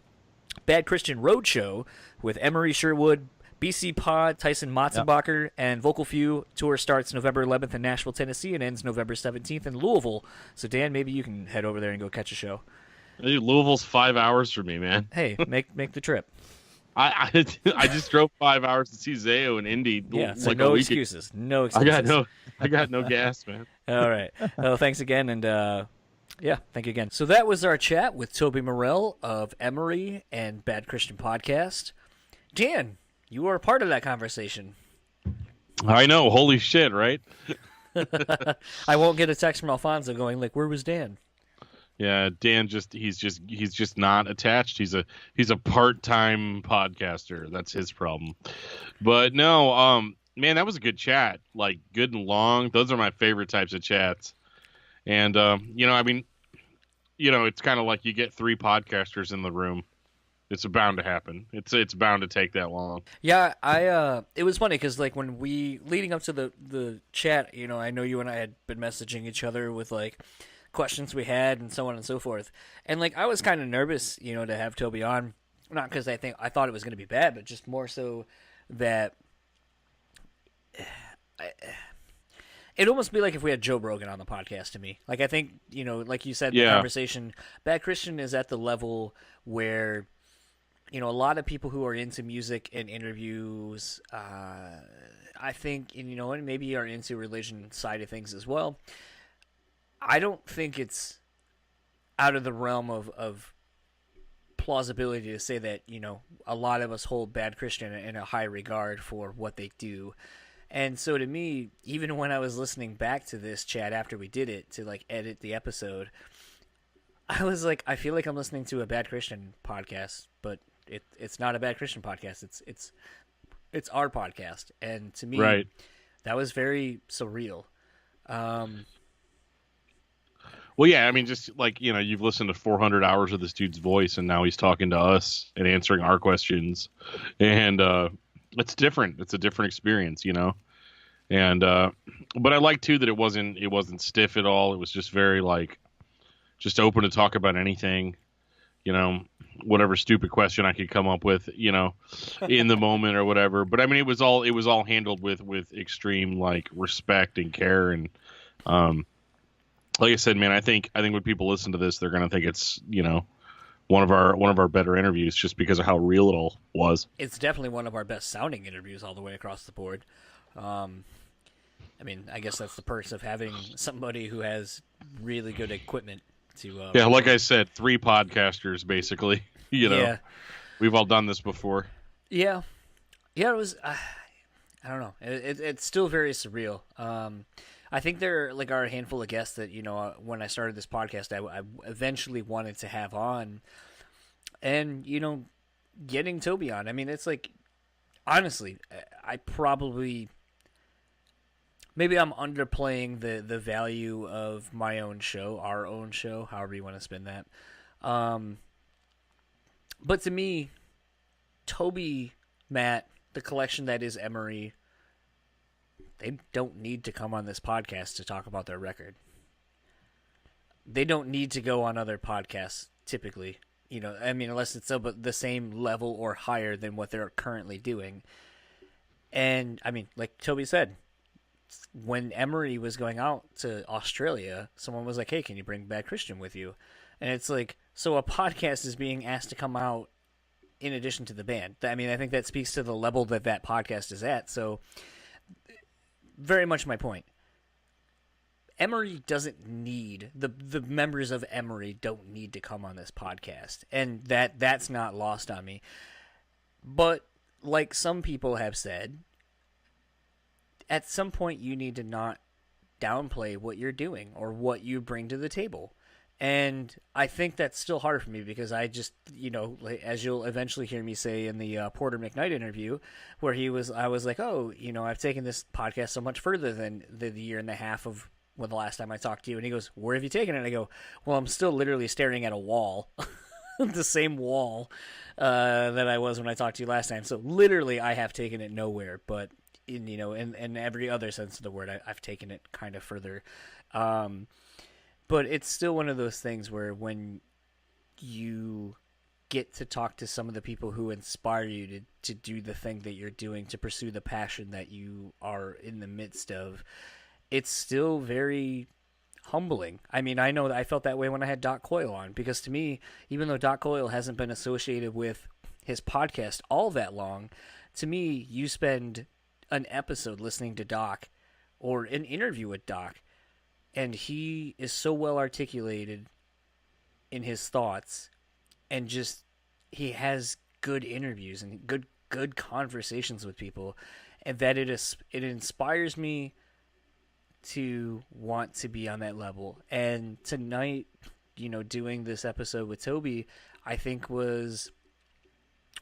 Bad Christian Roadshow with Emery Sherwood, BC Pod, Tyson Matzenbacher, and Vocal Few. Tour starts November 11th in Nashville, Tennessee, and ends November 17th in Louisville. So, Dan, maybe you can head over there and go catch a show. Louisville's 5 hours for me, man. Hey, make the trip. I just drove 5 hours to see Zayo in Indy. Yeah, so no excuses. No excuses. I got no gas, man. All right. Well, thanks again, and thank you again. So that was our chat with Toby Morrell of Emery and Bad Christian Podcast. Dan, you were a part of that conversation. I know. Holy shit, right? I won't get a text from Alfonso going like, "Where was Dan?" Yeah, Dan he's just not attached. He's a part-time podcaster. That's his problem. But no, man, that was a good chat. Like, good and long. Those are my favorite types of chats. And it's kind of like you get three podcasters in the room. It's bound to happen. It's bound to take that long. Yeah, it was funny because like when leading up to the chat, I know you and I had been messaging each other with like questions we had and so on and so forth, and like I was kind of nervous, to have Toby on, not because I thought it was going to be bad, but just more so that it'd almost be like if we had Joe Rogan on the podcast to me. Like I think like you said, in the conversation, Bad Christian is at the level where. A lot of people who are into music and interviews, I think, and maybe are into religion side of things as well. I don't think it's out of the realm of plausibility to say that, a lot of us hold Bad Christian in a high regard for what they do. And so to me, even when I was listening back to this chat after we did it to like edit the episode, I was like, I feel like I'm listening to a Bad Christian podcast, but it's not a Bad Christian podcast. It's our podcast, and to me, Right. that was very surreal. Well, yeah, I mean, just like, you've listened to 400 hours of this dude's voice, and now he's talking to us and answering our questions, and it's different. It's a different experience, And but I like too that it wasn't stiff at all. It was just very just open to talk about anything, whatever stupid question I could come up with, in the moment or whatever. But I mean, it was all handled with extreme respect and care, and like I said, man, I think when people listen to this, they're gonna think it's one of our better interviews just because of how real it all was. It's definitely one of our best sounding interviews all the way across the board. I mean, I guess that's the perks of having somebody who has really good equipment to. Yeah, like I said, 3 podcasters basically. Yeah. We've all done this before. Yeah, it was. I don't know. It's still very surreal. I think there are a handful of guests that when I started this podcast, I eventually wanted to have on, and getting Toby on. I mean, it's honestly, I probably maybe I'm underplaying the value of my own show, our own show, however you want to spin that. But to me, Toby, Matt, the collection that is Emery, they don't need to come on this podcast to talk about their record. They don't need to go on other podcasts, typically. I mean, unless it's the same level or higher than what they're currently doing. And, I mean, like Toby said, when Emery was going out to Australia, someone was like, hey, can you bring Bad Christian with you? And it's so a podcast is being asked to come out in addition to the band. I mean, I think that speaks to the level that podcast is at. So, very much my point. Emery doesn't need the members of Emery don't need to come on this podcast, and that's not lost on me. But like some people have said, at some point you need to not downplay what you're doing or what you bring to the table. And I think that's still hard for me because I just, as you'll eventually hear me say in the Porter McKnight interview, where I was like, oh, I've taken this podcast so much further than the year and a half of the last time I talked to you. And he goes, where have you taken it? And I go, well, I'm still literally staring at a wall, the same wall that I was when I talked to you last time. So literally I have taken it nowhere, but in every other sense of the word, I've taken it kind of further. But it's still one of those things where when you get to talk to some of the people who inspire you to do the thing that you're doing, to pursue the passion that you are in the midst of, it's still very humbling. I mean, I know that I felt that way when I had Doc Coyle on, because to me, even though Doc Coyle hasn't been associated with his podcast all that long, to me, you spend an episode listening to Doc or an interview with Doc, and he is so well articulated in his thoughts, and just he has good interviews and good conversations with people, and that it inspires me to want to be on that level. And tonight, doing this episode with Toby, I think was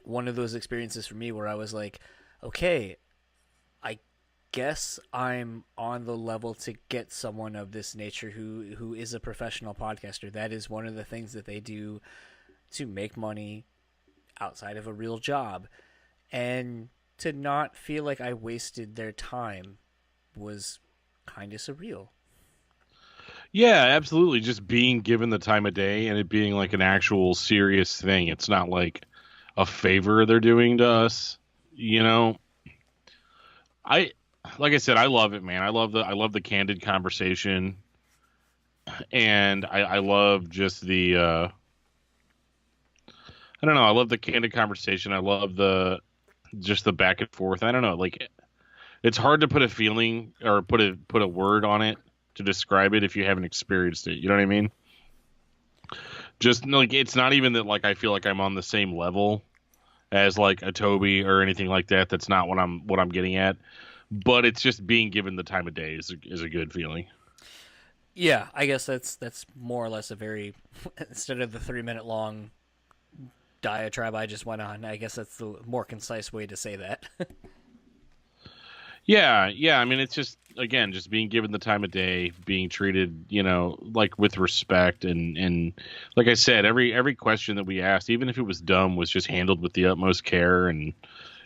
one of those experiences for me where I was like, okay, I guess I'm on the level to get someone of this nature who is a professional podcaster. That is one of the things that they do to make money outside of a real job. And to not feel like I wasted their time was kind of surreal. Yeah, absolutely. Just being given the time of day and it being like an actual serious thing. It's not like a favor they're doing to us, Like I said, I love it, man. I love the candid conversation, and I love just the I don't know. I love the candid conversation. I love the back and forth. I don't know. It's hard to put a feeling or put a word on it to describe it if you haven't experienced it. You know what I mean? Just it's not even that I feel like I'm on the same level as a Toby or anything like that. That's not what I'm getting at. but it's just being given the time of day is a good feeling. Yeah, I guess that's more or less a very instead of the 3-minute long diatribe I just went on. I guess that's the more concise way to say that. Yeah. I mean, it's just again just being given the time of day, being treated, like with respect, and like I said, every question that we asked, even if it was dumb, was just handled with the utmost care and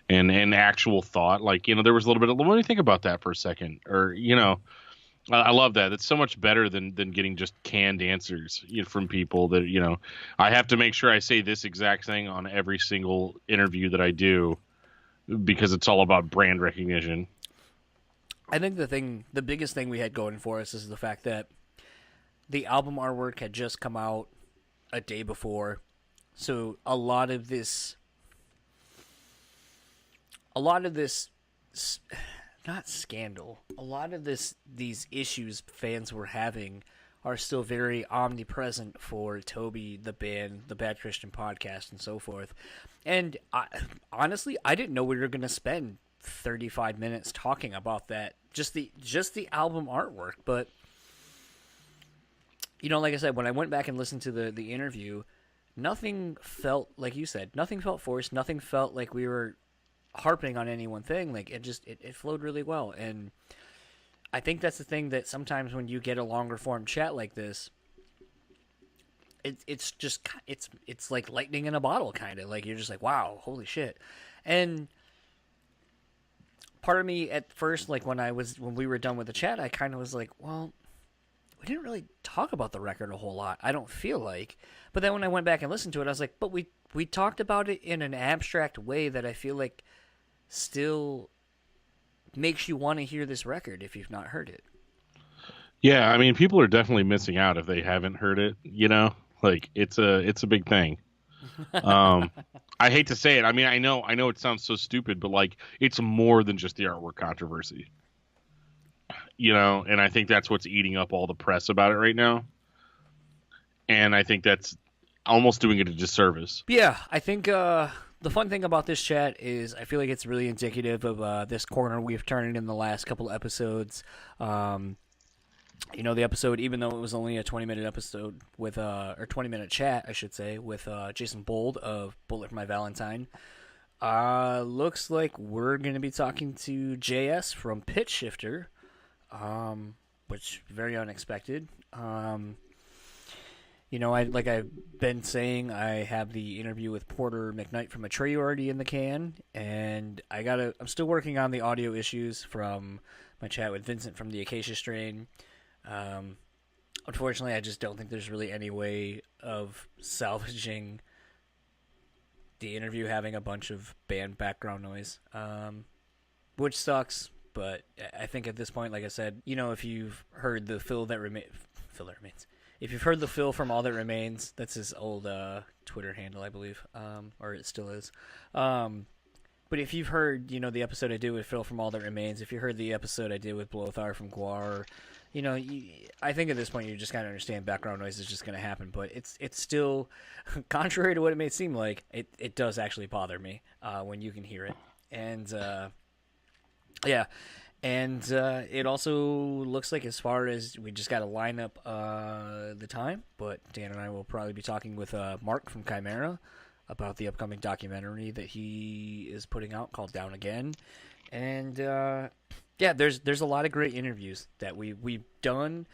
actual thought. Like there was a little bit of let me think about that for a second, or I love that. It's so much better than getting just canned answers from people that, I have to make sure I say this exact thing on every single interview that I do because it's all about brand recognition. I think the biggest thing we had going for us is the fact that the album artwork had just come out a day before. So a lot of this not scandal. A lot of these issues fans were having are still very omnipresent for Toby, the band, the Bad Christian podcast, and so forth. And honestly, I didn't know we were going to spend 35 minutes talking about that, just the album artwork. But like I said, when I went back and listened to the interview, nothing felt, like you said, nothing felt forced. Nothing felt like we were harping on any one thing. Like it flowed really well. And I think that's the thing that sometimes when you get a longer form chat like this, it's like lightning in a bottle, kind of like you're just like, wow, holy shit. And part of me at first, like when we were done with the chat, I kind of was like, well, we didn't really talk about the record a whole lot, I don't feel like. But then when I went back and listened to it, I was like, but we talked about it in an abstract way that I feel like still makes you want to hear this record if you've not heard it. Yeah, I mean, people are definitely missing out if they haven't heard it, Like it's a big thing. I hate to say it. I mean, I know it sounds so stupid, but like it's more than just the artwork controversy. And I think that's what's eating up all the press about it right now. And I think that's almost doing it a disservice. Yeah, I think the fun thing about this chat is I feel like it's really indicative of this corner we've turned in the last couple episodes. The episode, even though it was only a 20-minute episode with or 20-minute chat, I should say, with Jason Bold of Bullet for My Valentine, looks like we're going to be talking to JS from Pitch Shifter, which very unexpected. Like I've been saying, I have the interview with Porter McKnight from Atreyu already in the can, and I'm still working on the audio issues from my chat with Vincent from the Acacia Strain. Unfortunately, I just don't think there's really any way of salvaging the interview having a bunch of band background noise, which sucks. But I think at this point, like I said, if you've heard the Phil that remains, if you've heard the Phil from All That Remains, that's his old Twitter handle, I believe, or it still is. But if you've heard, the episode I did with Phil from All That Remains, if you heard the episode I did with Blothar from Guar, I think at this point you just kind of understand background noise is just going to happen. But it's still, contrary to what it may seem like, it does actually bother me when you can hear it. And, yeah. And it also looks like, as far as we just got to line up the time, but Dan and I will probably be talking with Mark from Chimera about the upcoming documentary that he is putting out called Down Again. And yeah, there's a lot of great interviews that we've done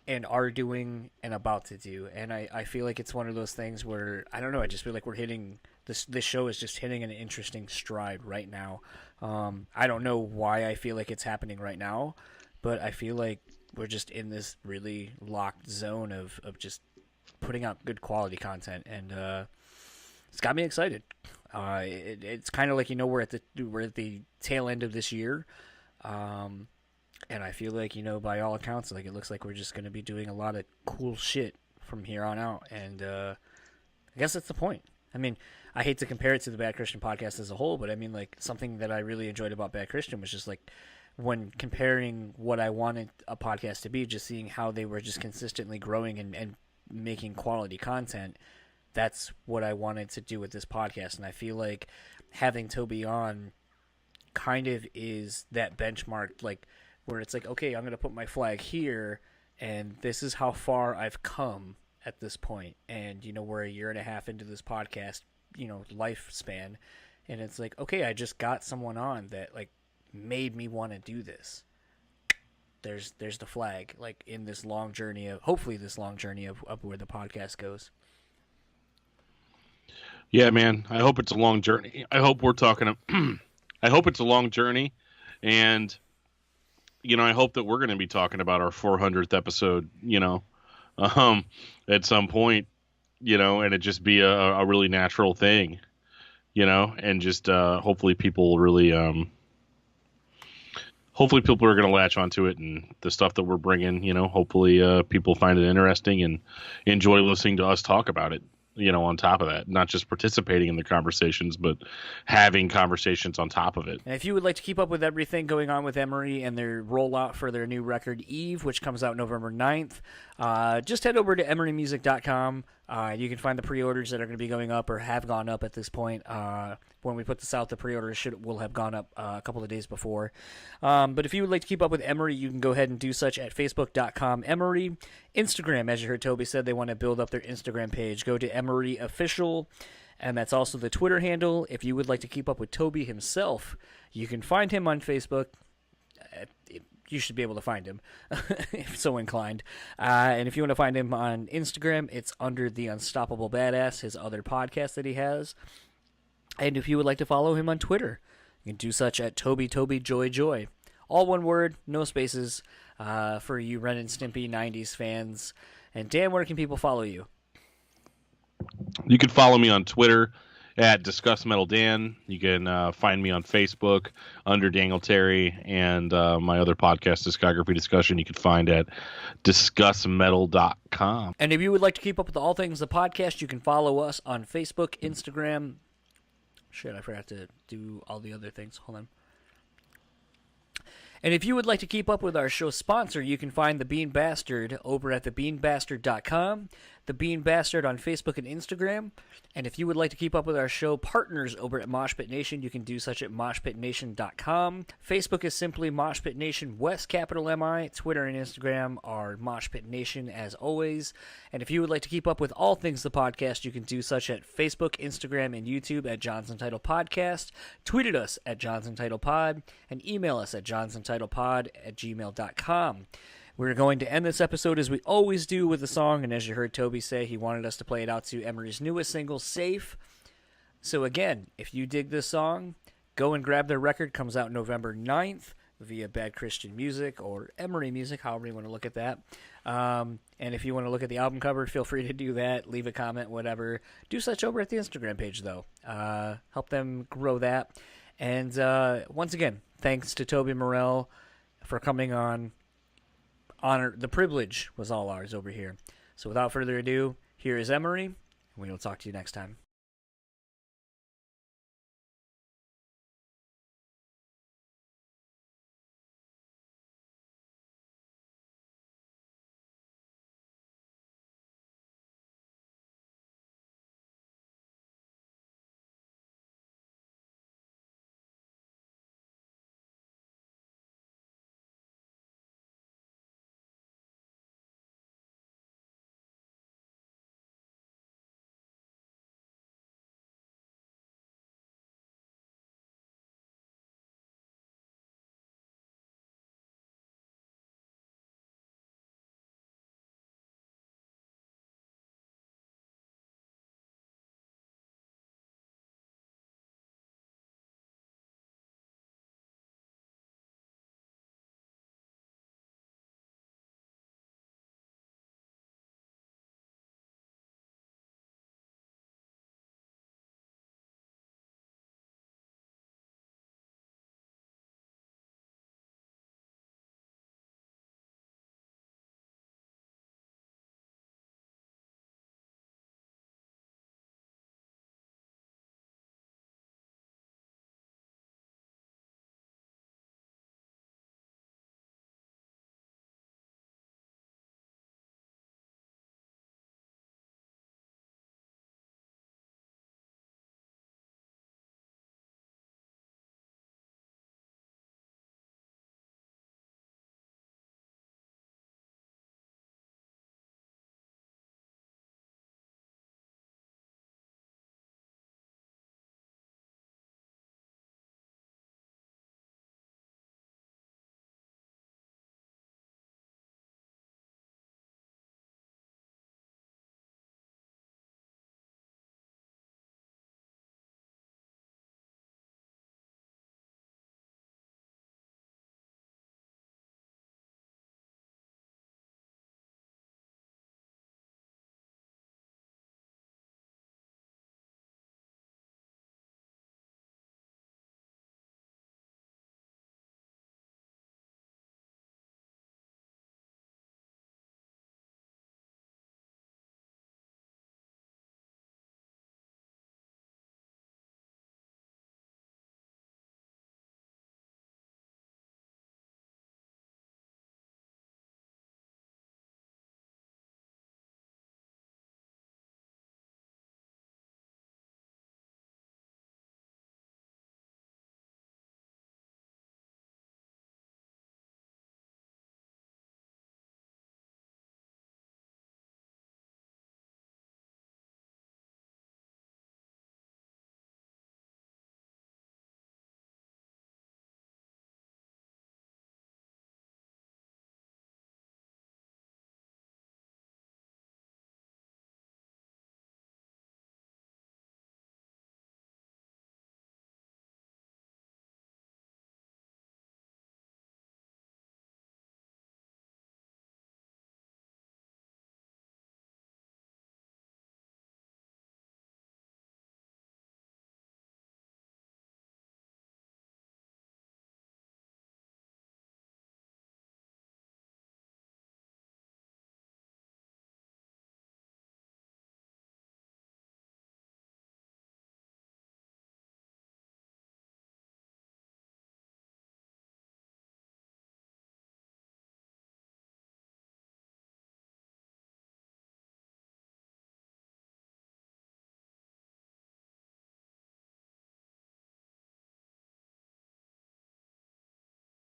and are doing and about to do. And I feel like it's one of those things where, I don't know, I just feel like we're hitting this show is just hitting an interesting stride right now. I don't know why I feel like it's happening right now, but I feel like we're just in this really locked zone of just putting out good quality content, and it's got me excited. It's kind of like, we're at the tail end of this year, and I feel like, by all accounts, like it looks like we're just going to be doing a lot of cool shit from here on out, and I guess that's the point. I mean, I hate to compare it to the Bad Christian podcast as a whole, but I mean, like, something that I really enjoyed about Bad Christian was just like, when comparing what I wanted a podcast to be, just seeing how they were just consistently growing and making quality content. That's what I wanted to do with this podcast. And I feel like having Toby on kind of is that benchmark, like where it's like, okay, I'm going to put my flag here, and this is how far I've come at this point. And, you know, we're a year and a half into this podcast, you know, lifespan. And it's like, okay, I just got someone on that, like, made me want to do this. There's the flag, like, in this long journey of, hopefully this long journey of where the podcast goes. Yeah, man. I hope it's a long journey. I hope we're talking. I hope it's a long journey, and you know, I hope that we're going to be talking about our 400th episode. You know, at some point, you know, and it just be a really natural thing, you know, and just hopefully people really, hopefully people are going to latch onto it and the stuff that we're bringing. You know, hopefully people find it interesting and enjoy listening to us talk about it. You know, on top of that, not just participating in the conversations, but having conversations on top of it. And if you would like to keep up with everything going on with Emery and their rollout for their new record, Eve, which comes out November 9th, just head over to emerymusic.com. You can find the pre-orders that are going to be going up or have gone up at this point. When we put this out, the pre-orders will have gone up a couple of days before. But if you would like to keep up with Emery, you can go ahead and do such at facebook.com Emery. Instagram, as you heard Toby said, they want to build up their Instagram page. Go to Emery Official, and that's also the Twitter handle. If you would like to keep up with Toby himself, you can find him on Facebook. You should be able to find him if so inclined. And if you want to find him on Instagram, it's under The Unstoppable Badass, his other podcast that he has. And if you would like to follow him on Twitter, you can do such at Toby Joy Joy. All one word, no spaces, for you Ren and Stimpy 90s fans. And Dan, where can people follow you? You can follow me on Twitter at Discuss Metal Dan. You can find me on Facebook under Daniel Terry, and my other podcast, Discography Discussion, you can find at discussmetal.com. And if you would like to keep up with all things the podcast, you can follow us on Facebook, Instagram. Shit, I forgot to do all the other things. Hold on. And if you would like to keep up with our show sponsor, you can find The Bean Bastard over at thebeanbastard.com, The Bean Bastard on Facebook and Instagram. And if you would like to keep up with our show partners over at Moshpit Nation, you can do such at moshpitnation.com. Facebook is simply Moshpit Nation West, capital M-I. Twitter and Instagram are Moshpit Nation, as always. And if you would like to keep up with all things the podcast, you can do such at Facebook, Instagram, and YouTube at JonsUntitledPodcast. Tweet at us at JonsUntitledPod, and email us at JonsUntitledPod@gmail.com. We're going to end this episode as we always do with a song, and as you heard Toby say, he wanted us to play it out to Emery's newest single, Safe. So again, if you dig this song, go and grab their record. Comes out November 9th via Bad Christian Music or Emery Music, however you want to look at that. And if you want to look at the album cover, feel free to do that. Leave a comment, whatever. Do such over at the Instagram page, though. Help them grow that. And once again, thanks to Toby Morrell for coming on. Honor, the privilege was all ours over here. So without further ado, here is Emery, and we will talk to you next time.